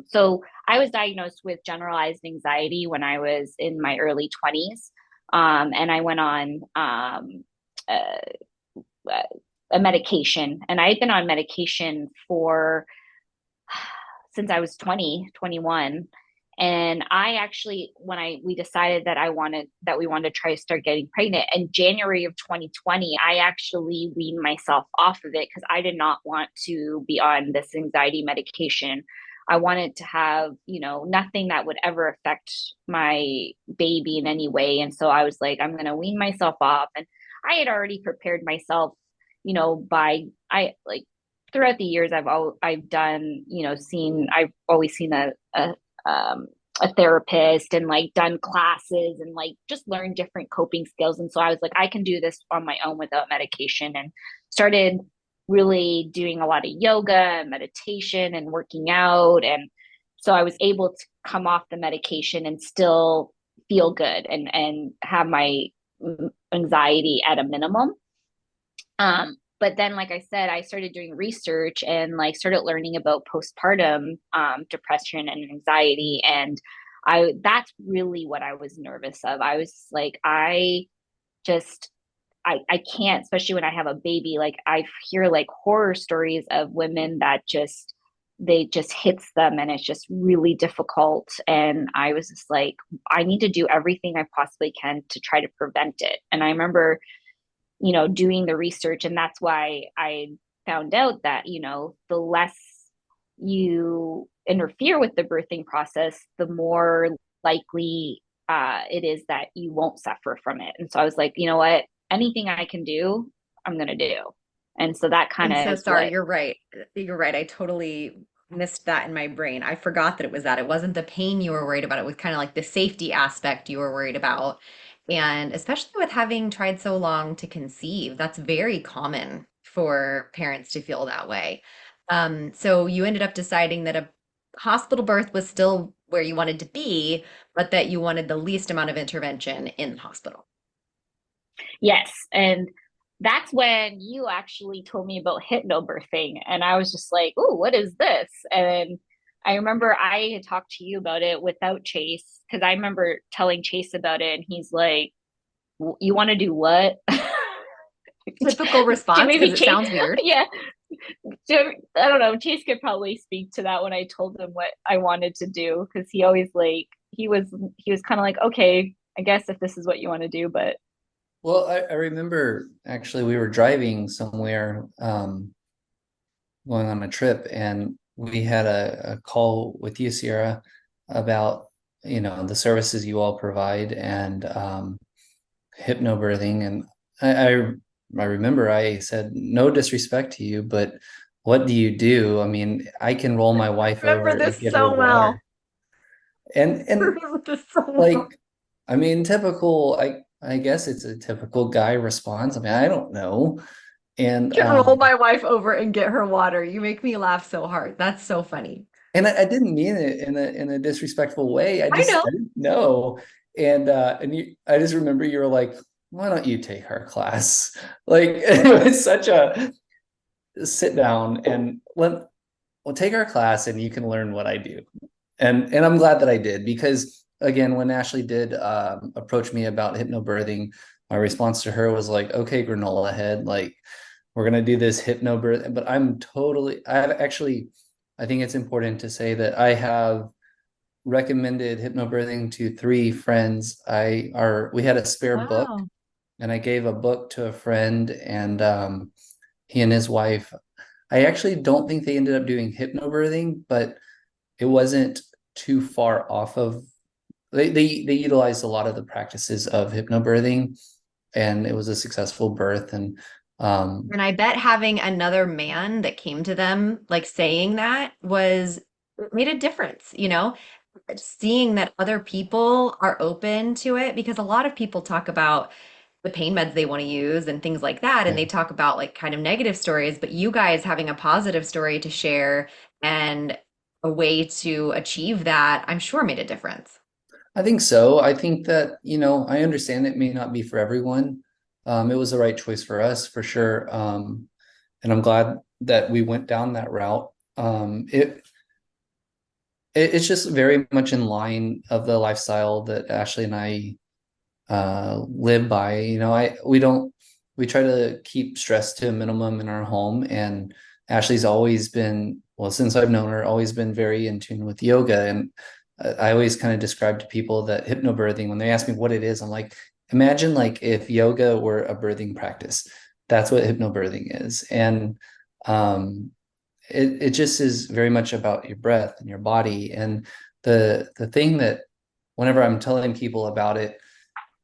so I was diagnosed with generalized anxiety when I was in my early 20s, and I went on uh, a medication, and I had been on medication for since I was 20, 21. And I actually, when we decided that we wanted to try to start getting pregnant in January of 2020, I actually weaned myself off of it because I did not want to be on this anxiety medication. I wanted to have, nothing that would ever affect my baby in any way. And so I was like, I'm going to wean myself off. And I had already prepared myself, by, I like, throughout the years, I've done, I've always seen um, a therapist, and like done classes, and like just learned different coping skills. And so I was like, I can do this on my own without medication, and started really doing a lot of yoga and meditation and working out. And so I was able to come off the medication and still feel good, and have my anxiety at a minimum. But then, like I said, I started doing research and like started learning about postpartum depression and anxiety. And that's really what I was nervous of. I was like, just, I can't, especially when I have a baby. Like I hear like horror stories of women that they just hits them, and it's just really difficult. And I was just like, I need to do everything I possibly can to try to prevent it. And I remember doing the research. And that's why I found out that, the less you interfere with the birthing process, the more likely it is that you won't suffer from it. And so I was like, you know what? anything I can do, I'm gonna do. And so that kind I'm of so is sorry. what. You're right. You're right. I totally missed that in my brain. I forgot that it was that. It wasn't the pain you were worried about. It was kind of like the safety aspect you were worried about. And especially with having tried so long to conceive, that's very common for parents to feel that way. So you ended up deciding that a hospital birth was still where you wanted to be, but that you wanted the least amount of intervention in the hospital. Yes. And that's when you actually told me about hypnobirthing. And I was just like, oh, what is this? And I remember I had talked to you about it without Chase, because I remember telling Chase about it, and he's like, you want to do what? Typical response because Maybe it Chase, sounds weird. yeah. I don't know. Chase could probably speak to that when I told him what I wanted to do, because he always like he was kind of like, okay, I guess if this is what you want to do, but Well, I remember actually we were driving somewhere, going on a trip, and we had a call with you, Ciarra, about, the services you all provide and hypnobirthing. And I remember I said, no disrespect to you, but what do you do? I mean, I can roll my wife Remember over and this give her so well. water. And Remember this so like, well. I mean, typical, I guess it's a typical guy response. I mean, I don't know. And Can roll my wife over and get her water. You make me laugh so hard. That's so funny. I didn't mean it in a disrespectful way. I know. I didn't know. And I just remember you were like, why don't you take our class? Like it was such a sit down and we'll take our class and you can learn what I do. And I'm glad that I did, because again, when Ashley did approach me about hypnobirthing, my response to her was like, okay, granola head, like we're gonna do this hypnobirth. But I think it's important to say that I have recommended hypnobirthing to 3 friends. We had a spare book, Wow. and I gave a book to a friend, and he and his wife. I actually don't think they ended up doing hypnobirthing, but it wasn't too far off of. They utilized a lot of the practices of hypnobirthing, and it was a successful birth. And And I bet having another man that came to them, like saying that was it made a difference, seeing that other people are open to it because a lot of people talk about the pain meds they want to use and things like that. And yeah. they talk about like kind of negative stories, but you guys having a positive story to share and a way to achieve that, I'm sure made a difference. I think so. I think that, I understand it may not be for everyone. It was the right choice for us for sure. And I'm glad that we went down that route. It's just very much in line of the lifestyle that Ashley and I live by. We try to keep stress to a minimum in our home. And Ashley's always been, well, since I've known her, always been very in tune with yoga. And I always kind of describe to people that hypnobirthing, when they ask me what it is, I'm like, imagine like if yoga were a birthing practice. That's what hypnobirthing is. And it just is very much about your breath and your body. And the thing that whenever I'm telling people about it,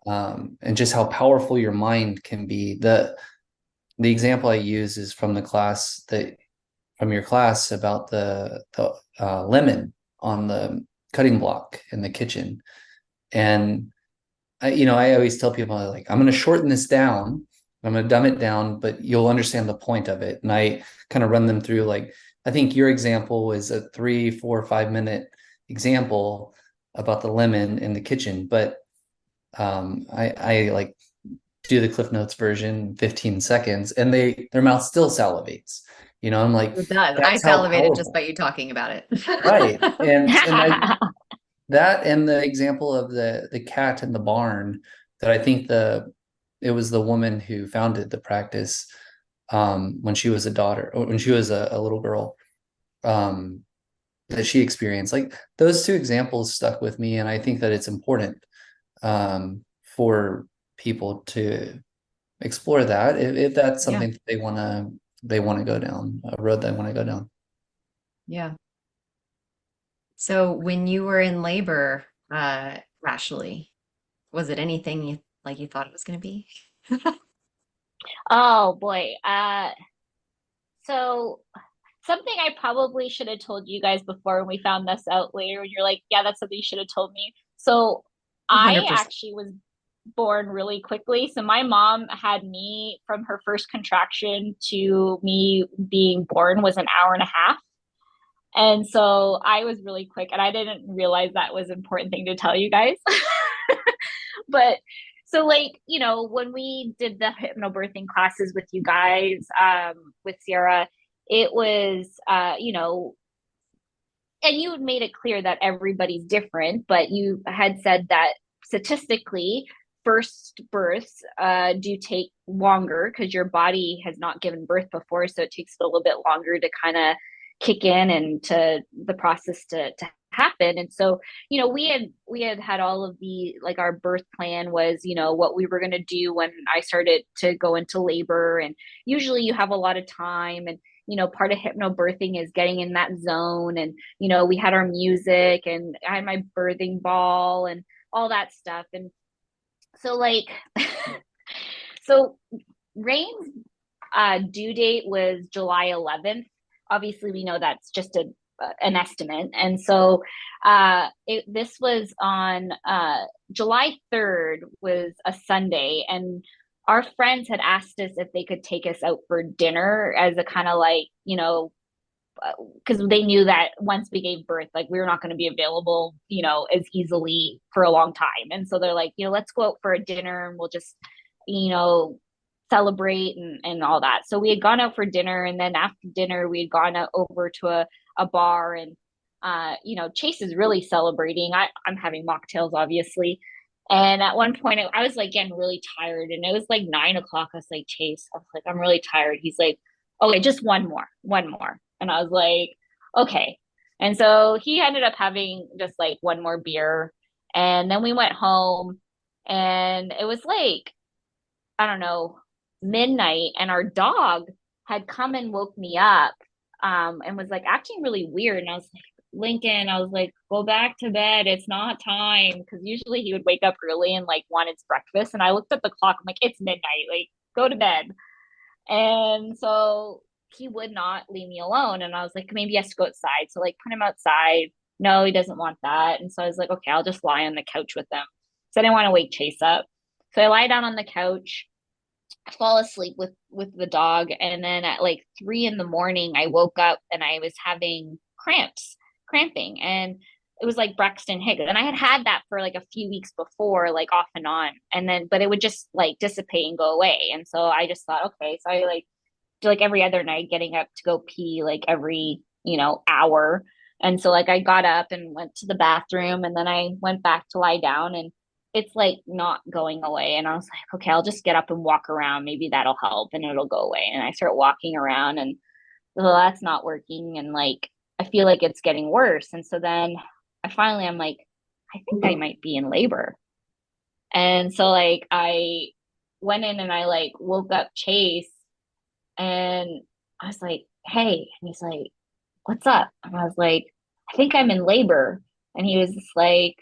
and just how powerful your mind can be, the example I use is from your class about the lemon on the cutting block in the kitchen. And I always tell people, like, I'm going to shorten this down, I'm going to dumb it down, but you'll understand the point of it. And I kind of run them through, like, I think your example was a 3, 4, 5 minute example about the lemon in the kitchen, but I like do the Cliff Notes version 15 seconds, and their mouth still salivates. I'm like, It does. I that's how salivated just powerful. by you talking about it. Right. And that, and the example of the cat in the barn, that I think it was the woman who founded the practice, when she was a daughter, or when she was a little girl, um, that she experienced. Like, those 2 examples stuck with me, and I think that it's important for people to explore that if that's Yeah. something that they want to go down, a road they want to go down. Yeah. So when you were in labor, Ashley, was it anything you thought it was going to be? Oh boy. So something I probably should have told you guys before when we found this out later, when you're like, yeah, that's something you should have told me. So I 100%. actually was born really quickly. So my mom had me from her first contraction to me being born was an hour and a half. And so I was really quick and I didn't realize that was an important thing to tell you guys. But so like, when we did the hypnobirthing classes with you guys, with Ciarra, it was and you had made it clear that everybody's different, but you had said that statistically, first births do take longer because your body has not given birth before, so it takes a little bit longer to kind of kick in and to the process to happen. And so, we had all of the, like, our birth plan was, what we were going to do when I started to go into labor. And usually you have a lot of time, and part of hypnobirthing is getting in that zone. And, we had our music and I had my birthing ball and all that stuff. And so, like, so Rain's due date was July 11th. Obviously, we know that's just an estimate. And so this was on July 3rd was a Sunday. And our friends had asked us if they could take us out for dinner as a kind of like, because they knew that once we gave birth, like, we were not going to be available, as easily for a long time. And so they're like, let's go out for a dinner and we'll just, you know, celebrate and all that. So we had gone out for dinner, and then after dinner, we had gone out over to a bar. And, Chase is really celebrating. I'm having mocktails, obviously. And at one point, I was like getting really tired, and it was like 9 o'clock. I was like, Chase, I was like, I'm really tired. He's like, okay, just one more. And I was like, okay. And so he ended up having just like one more beer. And then we went home, and it was like, I don't know, midnight. And our dog had come and woke me up, and was like acting really weird. And I was like, Lincoln, I was like, go back to bed. It's not time. Cause usually he would wake up early and like want his breakfast. And I looked at the clock. I'm like, it's midnight. Like, go to bed. And so he would not leave me alone. And I was like, maybe he has to go outside. So like put him outside. No, he doesn't want that. And so I was like, okay, I'll just lie on the couch with them. So I didn't want to wake Chase up. So I lie down on the couch, fall asleep with the dog. And then at like 3 in the morning, I woke up and I was having cramping. And it was like Braxton Hicks. And I had that for like a few weeks before, like off and on. And then, but it would just like dissipate and go away. And so I just thought, okay. So I like do like every other night, getting up to go pee like every, hour. And so like I got up and went to the bathroom, and then I went back to lie down, and it's like not going away. And I was like, okay, I'll just get up and walk around. Maybe that'll help and it'll go away. And I start walking around, and well, that's not working. And like, I feel like it's getting worse. And so then I'm like, I think I might be in labor. And so like I went in and I like woke up Chase, and I was like, hey. And he's like, what's up? And I was like, I think I'm in labor. And he was just like,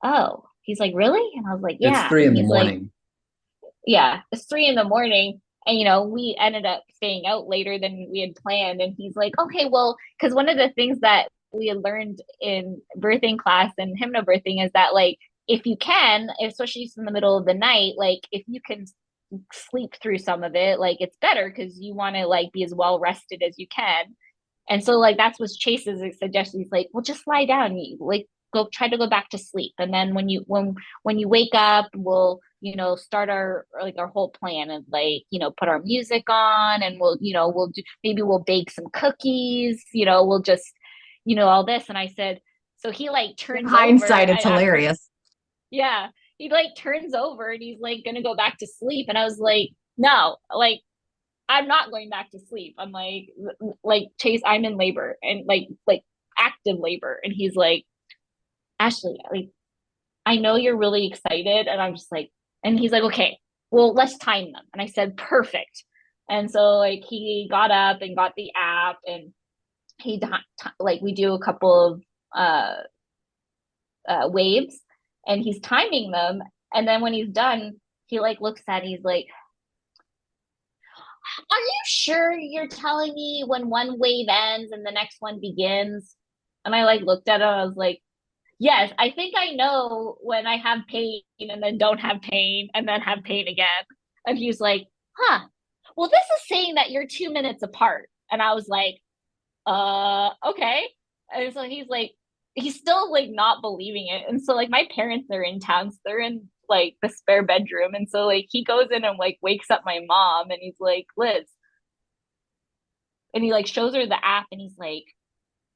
oh. He's like, really? And I was like, It's yeah. three And in the he's like, morning. yeah, it's 3 in the morning. And, we ended up staying out later than we had planned. And he's like, okay, well, because one of the things that we had learned in birthing class and hypnobirthing is that, like, if you can, especially in the middle of the night, like, if you can sleep through some of it, like, it's better because you want to, like, be as well rested as you can. And so, like, that's what Chase's suggestion. He's like, well, just lie down. You, like, go try to go back to sleep. And then when you wake up, we'll, start our whole plan of like, put our music on, and we'll do, maybe we'll bake some cookies, we'll just, all this. And I said, so he like In turns over hindsight, it's at first, hilarious. yeah, he like turns over and he's like gonna go back to sleep. And I was like, no, like, I'm not going back to sleep. I'm like, Chase, I'm in labor, and like active labor. And he's like, Ashley, like, I know you're really excited. And I'm just like, and he's like, okay, well, let's time them. And I said, perfect. And so like he got up and got the app, and like we do a couple of waves, and he's timing them. And then when he's done, he like looks at it, he's like, Are you sure you're telling me when one wave ends and the next one begins? And I like looked at him, I was like, yes, I think I know when I have pain and then don't have pain and then have pain again. And he was like, huh, well, this is saying that you're 2 minutes apart. And I was like, okay. And so he's like, he's still like not believing it. And so like my parents are in town, so they're in like the spare bedroom. And so like he goes in and like wakes up my mom and he's like, Liz. And he like shows her the app and he's like,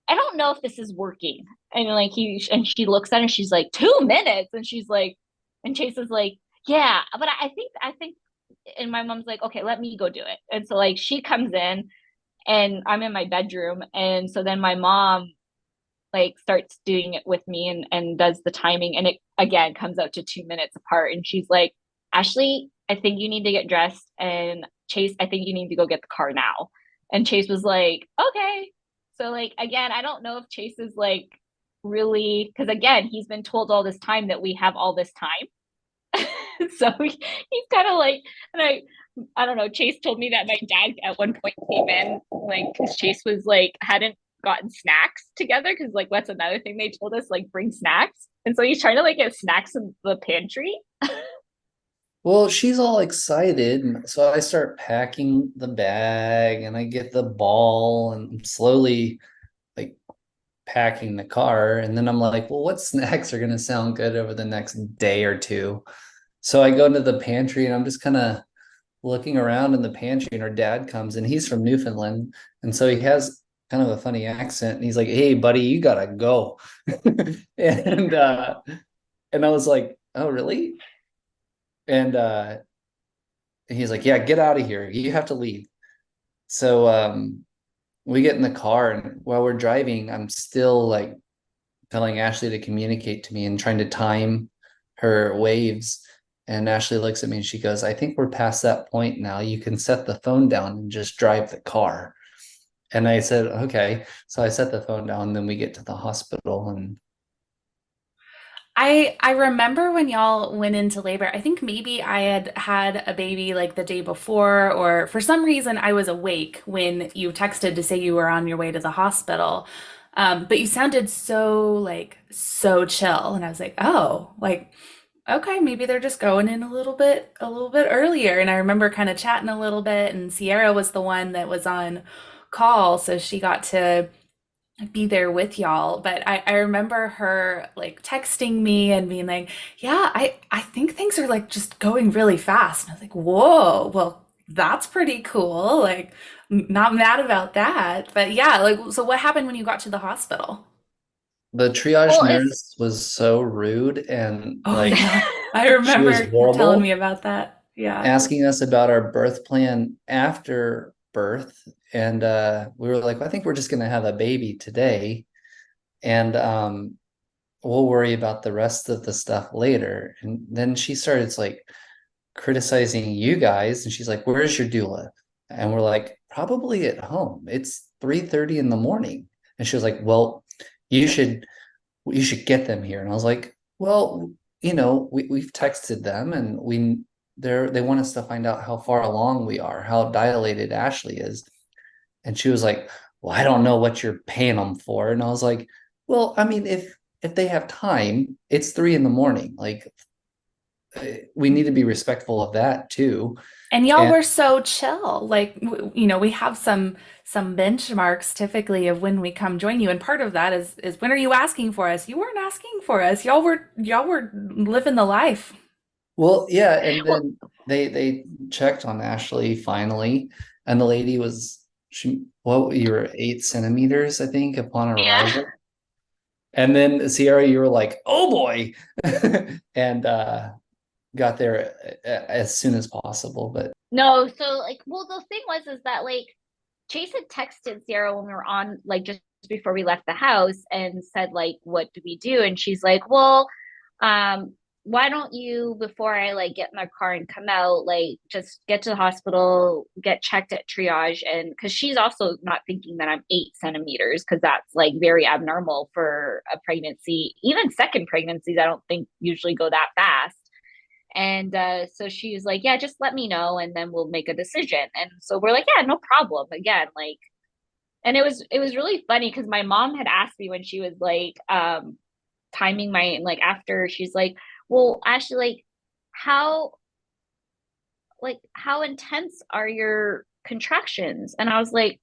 I don't know if this is working. And like she looks at it and she's like, 2 minutes. And she's like, and Chase is like, yeah, but I think, and my mom's like, okay, let me go do it. And so like she comes in and I'm in my bedroom. And so then my mom like starts doing it with me and does the timing. And it again comes out to 2 minutes apart. And she's like, Ashley, I think you need to get dressed. And Chase, I think you need to go get the car now. And Chase was like, okay. So like again, I don't know if Chase is like really, because again, he's been told all this time that we have all this time. So he's kind of like, and I don't know. Chase told me that my dad at one point came in, like, because Chase was like hadn't gotten snacks together, because like that's another thing they told us, like bring snacks, and so he's trying to like get snacks in the pantry. Well, she's all excited, and so I start packing the bag and I get the ball and I'm slowly like packing the car. And then I'm like, well, what snacks are going to sound good over the next day or two? So I go into the pantry and I'm just kind of looking around in the pantry, and her dad comes and he's from Newfoundland. And so he has kind of a funny accent. And he's like, hey, buddy, you gotta go. and and I was like, oh, really? And he's like, yeah, get out of here. You have to leave. So we get in the car, and while we're driving, I'm still like telling Ashley to communicate to me and trying to time her waves. And Ashley looks at me and she goes, I think we're past that point now. You can set the phone down and just drive the car. And I said, okay. So I set the phone down, and then we get to the hospital. And I remember when y'all went into labor. I think maybe I had had a baby like the day before, or for some reason I was awake when you texted to say you were on your way to the hospital. But you sounded so like so chill, and I was like, oh, like okay, maybe they're just going in a little bit earlier. And I remember kind of chatting a little bit, and Ciarra was the one that was on call, so she got to be there with y'all. But I remember her like texting me and being like, yeah, I think things are like just going really fast. And I was like, whoa, well, that's pretty cool. Like, not mad about that. But yeah, like, so what happened when you got to the hospital? the triage Well, it's nurse was so rude, and Oh like yeah, I she was remember you telling me horrible, about that. Yeah. asking us about our birth plan after birth. And we were like, I think we're just going to have a baby today. And we'll worry about the rest of the stuff later. And then she started like criticizing you guys, and she's like, where's your doula? And we're like, probably at home. It's 3:30 in the morning. And she was like, well, you should get them here. And I was like, well, we've texted them, and they want us to find out how far along we are, how dilated Ashley is. And she was like, well, I don't know what you're paying them for. And I was like, well, I mean, if they have time, it's 3 in the morning. Like, we need to be respectful of that too. And y'all And were so chill. Like, we have some benchmarks typically of when we come join you, and part of that is when are you asking for us? You weren't asking for us. Y'all were living the life. well, yeah, and well, then they checked on Ashley finally, and the lady was you were 8 centimeters, I think, upon yeah. arrival. And then Ciarra, you were like, oh boy, and got there as soon as possible. But No, so like, well, the thing was is that like Chase had texted Ciarra when we were on, like just before we left the house, and said like, what do we do? And she's like, well, um, why don't you, before I like get in my car and come out, like just get to the hospital, get checked at triage. And because she's also not thinking that I'm 8 centimeters, because that's like very abnormal for a pregnancy. Even second pregnancies, I don't think usually go that fast. And so she was like, yeah, just let me know and then we'll make a decision. And so we're like, yeah, no problem. Again, like, and it was really funny because my mom had asked me when she was like timing my, like, after, she's like, well, Ashley, how how intense are your contractions? And I was like,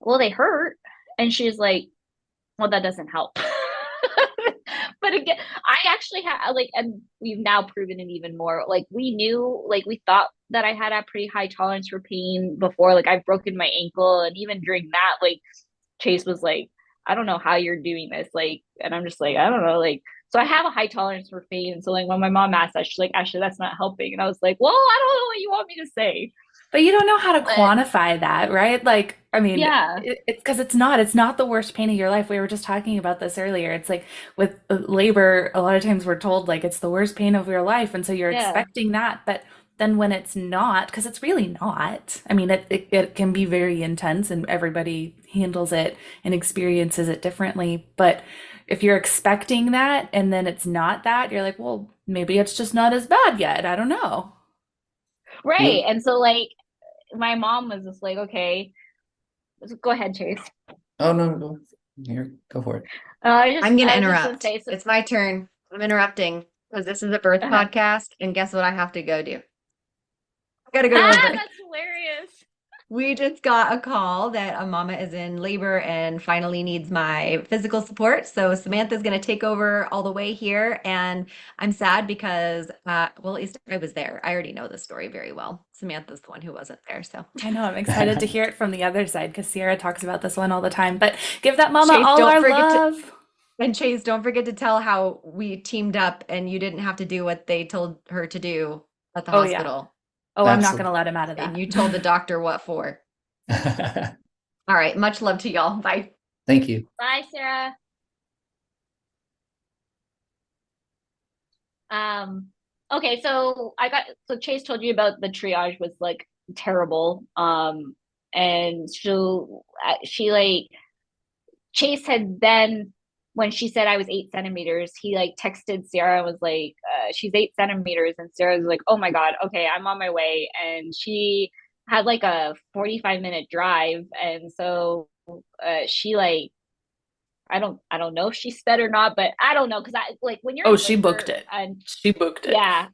well, they hurt. And she's like, well, that doesn't help. But again, I actually had like, and we've now proven it even more. Like, we knew, like, we thought that I had a pretty high tolerance for pain before. Like, I've broken my ankle, and even during that, like, Chase was like, I don't know how you're doing this. Like, and I'm just like, I don't know. Like, so I have a high tolerance for pain. And so, like, when my mom asked that, she's like, actually, that's not helping. And I was like, well, I don't know what you want me to say. But you don't know how to But quantify that, right? Like, I mean, yeah, it's because it's not the worst pain of your life. We were just talking about this earlier. It's like with labor, a lot of times we're told like it's the worst pain of your life. And so you're yeah, expecting that. But then when it's not, because it's really not, I mean, it can be very intense and everybody handles it and experiences it differently. But if you're expecting that and then it's not that, you're like, well, maybe it's just not as bad yet. I don't know. right. Well, And so, like, my mom was just like, okay, go ahead, Chase. oh no, go here, go for it. I'm going to I was just gonna interrupt. say, so, It's my turn. I'm interrupting because this is a birth podcast. And guess what I have to go do? I got to go to a birth. that's hilarious. We just got a call that a mama is in labor and finally needs my physical support. So Samantha's going to take over all the way here. And I'm sad because, well, at least I was there. I already know the story very well. Samantha's the one who wasn't there. So I know, I'm excited to hear it from the other side because Ciarra talks about this one all the time. But give that mama Chase, all don't our forget to, love. and Chase, don't forget to tell how we teamed up and you didn't have to do what they told her to do at the Oh, yeah. hospital. Oh, I'm not going Absolutely. to let him out of And that. you told the doctor what for. All right. Much love to y'all. Bye. Thank you. Bye, Sarah. Okay, so Chase told you about the triage was like terrible. And she like Chase had then, when she said I was 8 centimeters, he like texted Sarah and was like, she's 8 centimeters, and Sarah was like, oh my God, okay, I'm on my way. And she had like a 45-minute drive, and so she like, I don't know if she sped or not, but I don't know, because I like, when you're Oh, in she booked labor, it. and She booked it. yeah,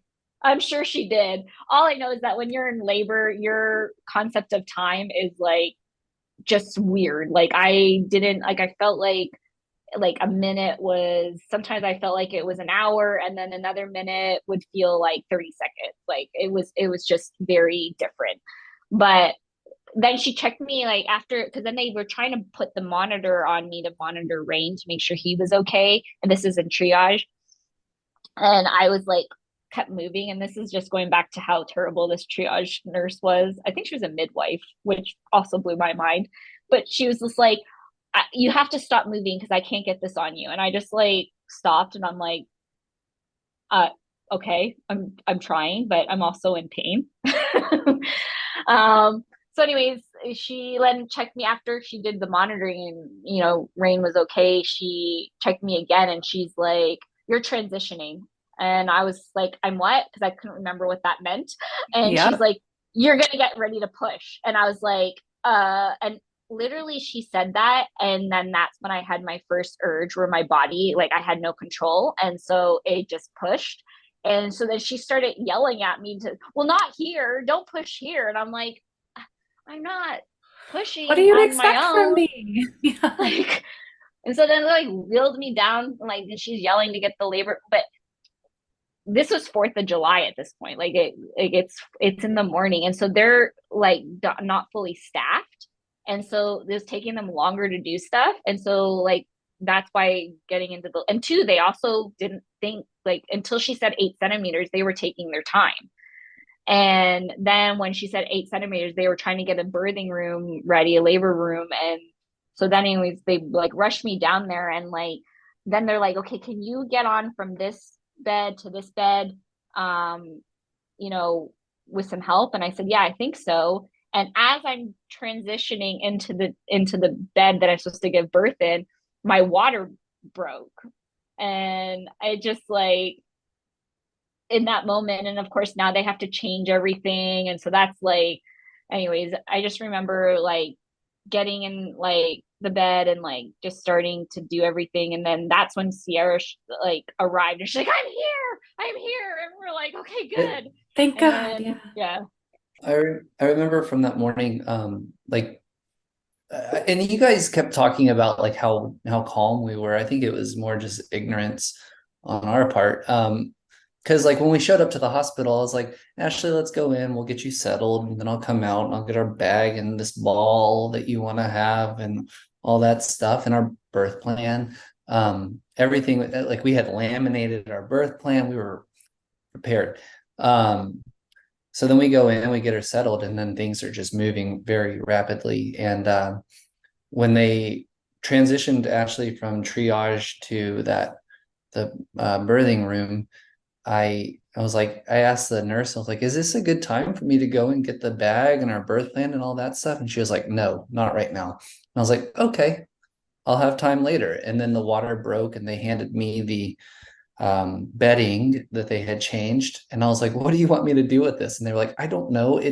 I'm sure she did. All I know is that when you're in labor, your concept of time is like just weird. Like, I didn't, like, I felt like a minute was, sometimes I felt like it was an hour, and then another minute would feel like 30 seconds. Like, it was just very different. But then she checked me like after, because then they were trying to put the monitor on me to monitor Rain to make sure he was okay. And this is in triage. And I was like, kept moving. And this is just going back to how terrible this triage nurse was. I think she was a midwife, which also blew my mind. But she was just like, you have to stop moving because I can't get this on you. And I just like stopped, and I'm like, uh, okay, I'm trying, but I'm also in pain. So anyways, she then checked me after she did the monitoring, and Rain was okay. She checked me again, and she's like, you're transitioning. And I was like, I'm what? Because I couldn't remember what that meant. And she's Yep. like, you're gonna get ready to push. And I was like, and literally she said that, and then that's when I had my first urge where my body, like, I had no control, and so it just pushed. And so then she started yelling at me to, well, not here, don't push here. And I'm like, I'm not What do pushing you on my expect from own. me? Yeah. Like, and so then like wheeled me down, like, and she's yelling to get the labor. But this was 4th of July at this point. Like, it's in the morning, and so they're like not fully staffed, and so it's taking them longer to do stuff. And so like that's why getting into the, and two, they also didn't think, like, until she said 8 centimeters, they were taking their time. And then when she said 8 centimeters, they were trying to get a birthing room ready, a labor room. And so then anyways, they like rushed me down there, and like, then they're like, okay, can you get on from this bed to this bed, um, you know, with some help? And I said, yeah, I think so. And as I'm transitioning into the bed that I'm supposed to give birth in, my water broke. And I just like, in that moment. And of course now they have to change everything. And so that's like, anyways, I just remember like getting in like the bed and like just starting to do everything. And then that's when Ciarra like arrived and she's like, I'm here. And we're like, okay, good. Thank And God. then, yeah. I remember from that morning, like, and you guys kept talking about like how calm we were. I think it was more just ignorance on our part. Because like when we showed up to the hospital, I was like, Ashley, let's go in. We'll get you settled, and then I'll come out and I'll get our bag and this ball that you want to have and all that stuff and our birth plan. Everything like we had laminated our birth plan. We were prepared. So then we go in and we get her settled, and then things are just moving very rapidly. And when they transitioned Ashley from triage to the birthing room, I was like, I asked the nurse, I was like, is this a good time for me to go and get the bag and our birth plan and all that stuff? And she was like, no, not right now. And I was like, okay, I'll have time later. And then the water broke and they handed me the bedding that they had changed. And I was like, what do you want me to do with this? And they were like, I don't know.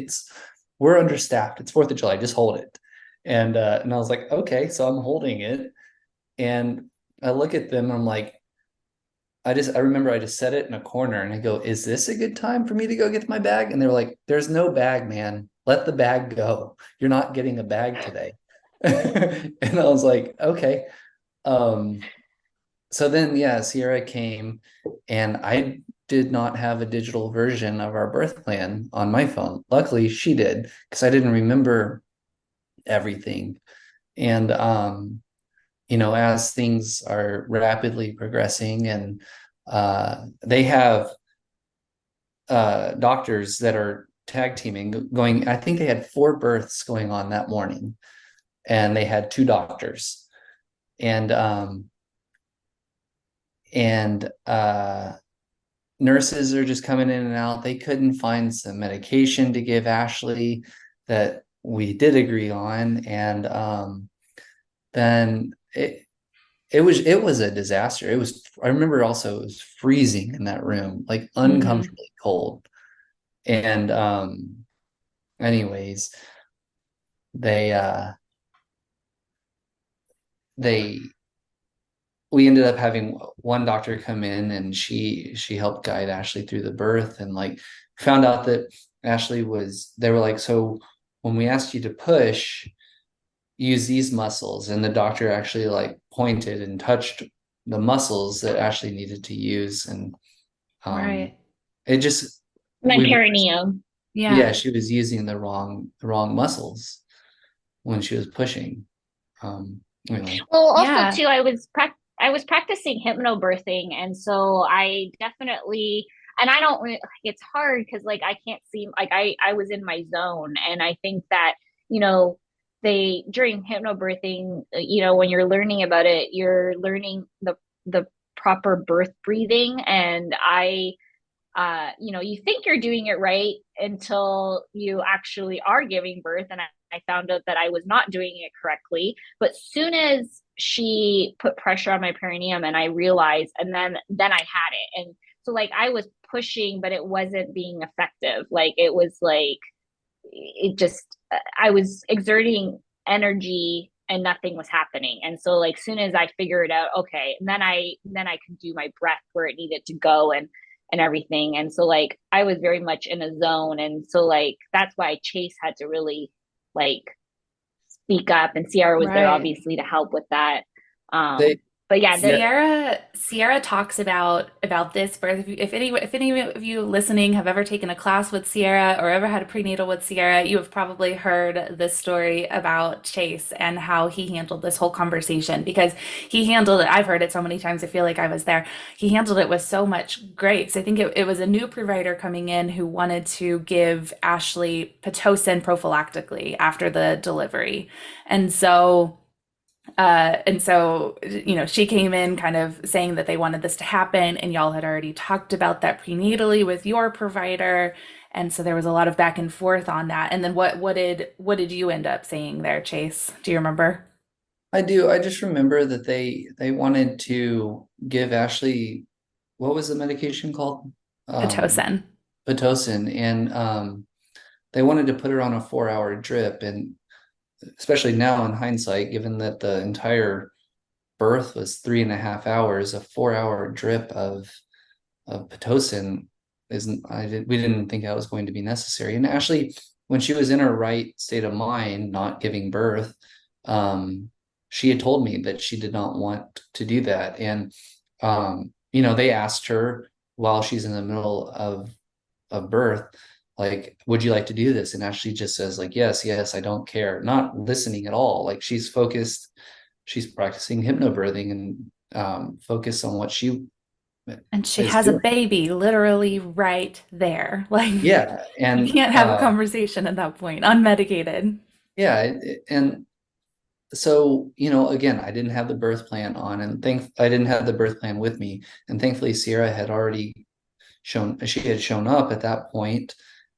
We're understaffed. It's 4th of July. Just hold it. And I was like, okay, so I'm holding it. And I look at them and I'm like, I remember I just set it in a corner and I go, is this a good time for me to go get my bag? And they were like, there's no bag, man. Let the bag go. You're not getting a bag today. And I was like, okay. So then, yeah, Ciarra came and I did not have a digital version of our birth plan on my phone. Luckily, she did because I didn't remember everything. And, as things are rapidly progressing and they have doctors that are tag teaming going, I think they had 4 births going on that morning and they had 2 doctors. And nurses are just coming in and out. They couldn't find some medication to give Ashley that we did agree on. And then it was a disaster. I remember also it was freezing in that room, like uncomfortably cold. And anyways, they we ended up having one doctor come in and she helped guide Ashley through the birth, and like found out that they were like, so when we asked you to push, use these muscles. And the doctor actually like pointed and touched the muscles that Ashley needed to use. And Right. it just My perineum. Yeah, she was using the wrong muscles when she was pushing. Anyway. Well, also too, I was practicing hypnobirthing, and so I definitely, and I don't really, it's hard because like I can't see, like I was in my zone. And I think that, they during hypnobirthing, when you're learning about it, you're learning the proper birth breathing. And you think you're doing it right until you actually are giving birth. And I found out that I was not doing it correctly. But soon as she put pressure on my perineum and I realized, and then I had it. And so like I was pushing, but it wasn't being effective. Like it was like, it just, I was exerting energy and nothing was happening. And so like soon as I figured out, okay, and then I could do my breath where it needed to go and everything. And so like I was very much in a zone. And so like that's why Chase had to really like speak up, and Ciarra was there obviously to help with that. But yeah, Ciarra talks about this birth. If any of you listening have ever taken a class with Ciarra or ever had a prenatal with Ciarra, you have probably heard this story about Chase and how he handled this whole conversation, because he handled it. I've heard it so many times, I feel like I was there. He handled it with so much grace. I think it was a new provider coming in who wanted to give Ashley Pitocin prophylactically after the delivery. And so she came in kind of saying that they wanted this to happen, and y'all had already talked about that prenatally with your provider. And so there was a lot of back and forth on that. And then what did you end up saying there, Chase? Do you remember? I do. I just remember that they wanted to give Ashley, what was the medication called? Pitocin. Pitocin, and they wanted to put her on a 4-hour drip, and especially now in hindsight, given that the entire birth was 3.5 hours, a 4-hour drip of Pitocin isn't. We didn't think that was going to be necessary. And actually, when she was in her right state of mind, not giving birth, she had told me that she did not want to do that. And they asked her while she's in the middle of birth, like, would you like to do this? And Ashley just says, like, yes, I don't care, not listening at all. Like, she's focused, she's practicing hypnobirthing and focused on what she And she is has a doing. baby literally right there. Like, Yeah, you and can't have a conversation at that point, unmedicated. yeah, and so, again, I didn't have the birth plan on, and I didn't have the birth plan with me, and thankfully Ciarra had already shown up at that point,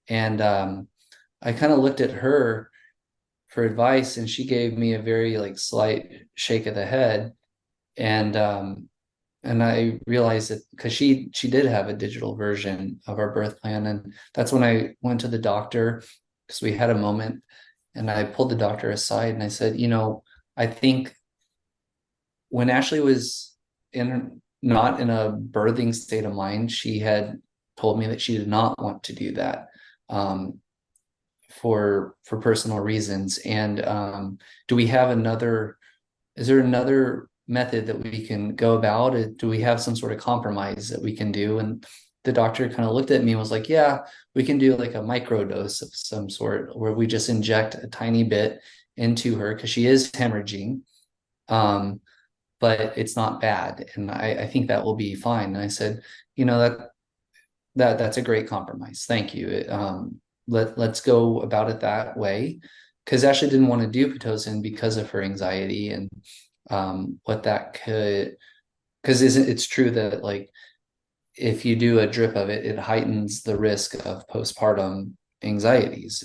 and I kind of looked at her for advice, and she gave me a very like slight shake of the head, and I realized that because she did have a digital version of our birth plan, and that's when I went to the doctor because we had a moment, and I pulled the doctor aside and I said, I think when Ashley was not in a birthing state of mind, she had told me that she did not want to do that for personal reasons. And is there another method that we can go about it? Do we have some sort of compromise that we can do? And the doctor kind of looked at me and was like, yeah, we can do like a micro dose of some sort where we just inject a tiny bit into her because she is hemorrhaging. But it's not bad. And I think that will be fine. And I said, that's a great compromise. Thank you. Let's go about it that way. Because Ashley didn't want to do Pitocin because of her anxiety and what that could, because it's true that like if you do a drip of it, it heightens the risk of postpartum anxieties,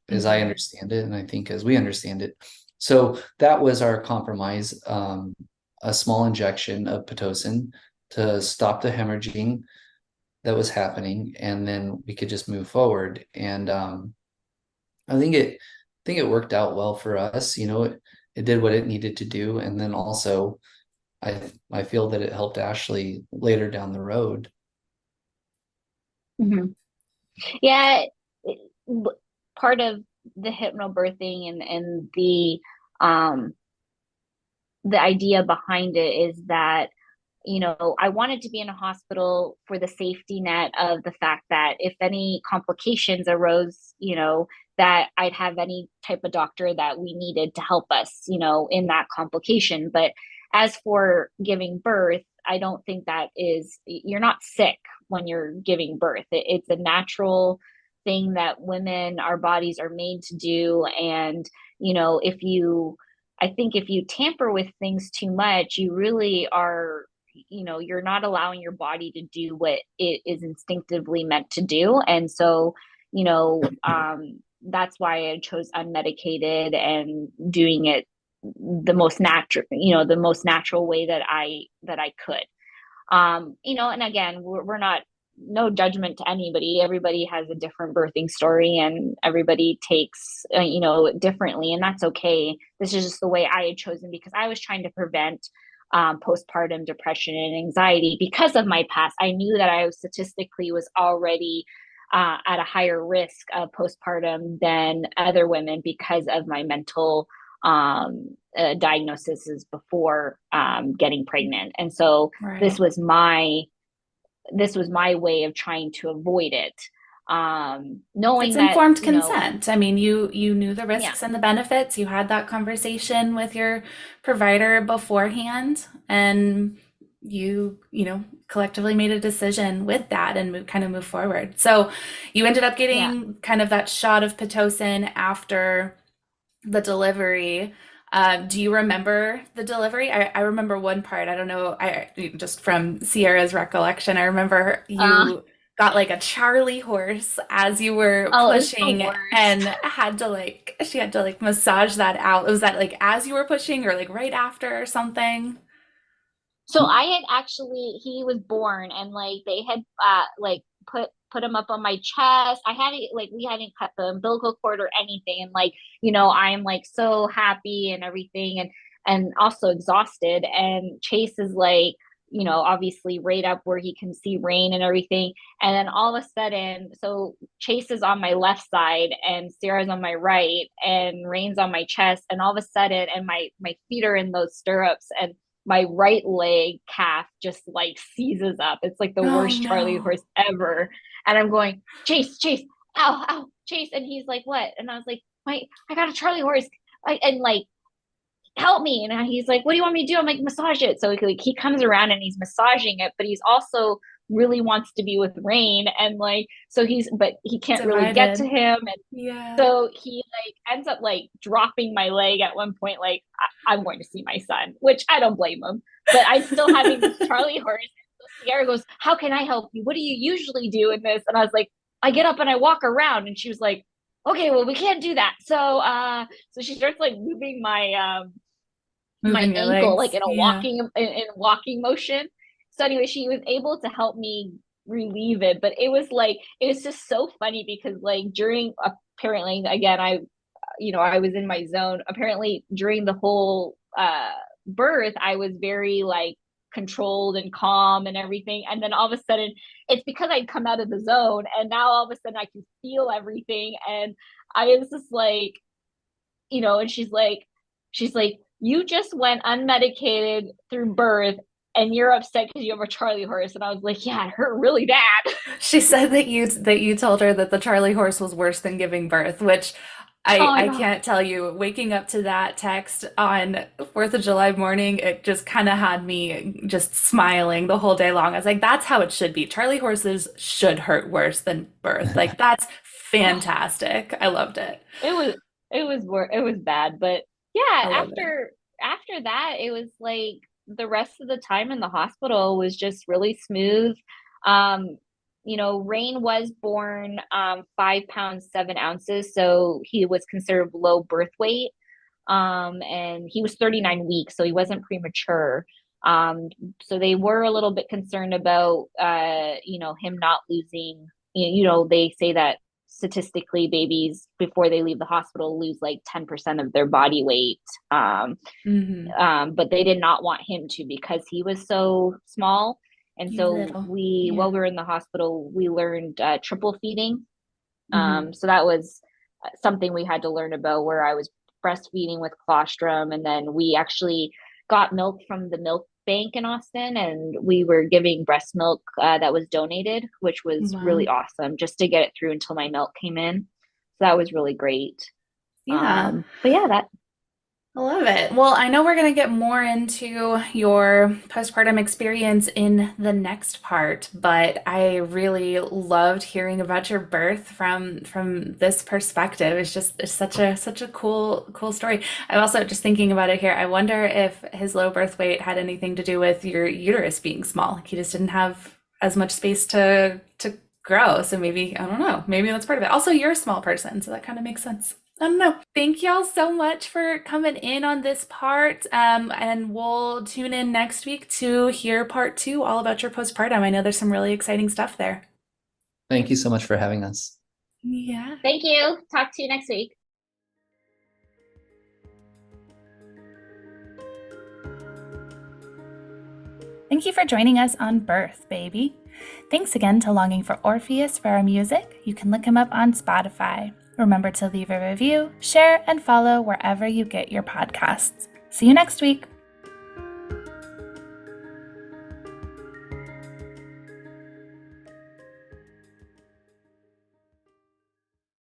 as I understand it, and I think as we understand it. So that was our compromise, a small injection of Pitocin to stop the hemorrhaging that was happening, and then we could just move forward. And I think it worked out well for us. It did what it needed to do, and then also I feel that it helped Ashley later down the road. Mhm. Yeah, part of the hypnobirthing and the idea behind it is that I wanted to be in a hospital for the safety net of the fact that if any complications arose, that I'd have any type of doctor that we needed to help us, in that complication. But as for giving birth, I don't think you're not sick when you're giving birth. It's a natural thing that women, our bodies are made to do. And, I think if you tamper with things too much, you really are, you're not allowing your body to do what it is instinctively meant to do. And so, that's why I chose unmedicated and doing it the most natural way that I could. And again, we're not, no judgment to anybody. Everybody has a different birthing story and everybody takes, differently, and that's okay. This is just the way I had chosen because I was trying to prevent postpartum depression and anxiety because of my past. I knew that I statistically was already at a higher risk of postpartum than other women because of my mental diagnoses before getting pregnant. And so Right. this was my way of trying to avoid it. Knowing It's that informed consent. I mean, you knew the Yeah. risks and the benefits. You had that conversation with your provider beforehand, and you collectively made a decision with that and kind of move forward. So you ended up getting kind of that shot of Pitocin after the delivery. Do you remember the delivery? I remember one part. I don't know. Just from Ciarra's recollection, I remember you got like a Charlie horse as you were pushing and she had to like massage that out. Was that like as you were pushing or like right after or something? So I had actually, he was born and like they had like put him up on my chest. We hadn't cut the umbilical cord or anything. And like, I'm like so happy and everything, and also exhausted. And Chase is like, obviously right up where he can see Rain and everything. And then all of a sudden, so Chase is on my left side and Ciarra's on my right and Rain's on my chest. And all of a sudden, and my feet are in those stirrups, and my right leg calf just like seizes up. It's like the worst Charlie horse ever. And I'm going, Chase, ow, ow, Chase. And he's like, what? And I was like, I got a Charlie horse. And like, help me. And he's like, what do you want me to do? I'm like, massage it. So he comes around and he's massaging it, but he's also really wants to be with Rain. And like, but he can't really get to him. And so he like ends up like dropping my leg at one point, like, I'm going to see my son, which I don't blame him, but I'm still having this Charlie horse. So Ciarra goes, how can I help you? What do you usually do in this? And I was like, I get up and I walk around. And she was like, okay, well, we can't do that. So she starts like moving my my ankle like in a walking motion. So anyway, she was able to help me relieve it, but it was just so funny because like during, apparently again, I was in my zone. Apparently during the whole birth, I was very like controlled and calm and everything. And then all of a sudden, it's because I'd come out of the zone, and now all of a sudden I can feel everything. And I was just like, and she's like, you just went unmedicated through birth and you're upset because you have a Charlie horse. And I was like, yeah, it hurt really bad. She said that you told her that the Charlie horse was worse than giving birth, which I can't tell you, waking up to that text on 4th of July morning, it just kind of had me just smiling the whole day long. I was like, that's how it should be. Charlie horses should hurt worse than birth. Like, that's fantastic. I loved it. It was bad, but yeah, after that, it was like the rest of the time in the hospital was just really smooth. Rain was born 5 pounds 7 ounces, so he was considered low birth weight, and he was 39 weeks, so he wasn't premature. So they were a little bit concerned about him not losing. They say that statistically babies before they leave the hospital lose like 10% of their body weight, but they did not want him to because he was so small. And so while we were in the hospital, we learned triple feeding. So that was something we had to learn about, where I was breastfeeding with colostrum, and then we actually got milk from the milk bank in Austin, and we were giving breast milk that was donated, which was really awesome, just to get it through until my milk came in. So that was really great. But yeah, I love it. Well, I know we're going to get more into your postpartum experience in the next part, but I really loved hearing about your birth from this perspective. It's such a cool story. I'm also just thinking about it here. I wonder if his low birth weight had anything to do with your uterus being small. Like, he just didn't have as much space to grow. So maybe, I don't know, maybe that's part of it. Also, you're a small person, so that kind of makes sense. I don't know. Thank y'all so much for coming in on this part. And we'll tune in next week to hear part 2, all about your postpartum. I know there's some really exciting stuff there. Thank you so much for having us. Yeah. Thank you. Talk to you next week. Thank you for joining us on Birth, Baby. Thanks again to Longing for Orpheus for our music. You can look him up on Spotify. Remember to leave a review, share, and follow wherever you get your podcasts. See you next week.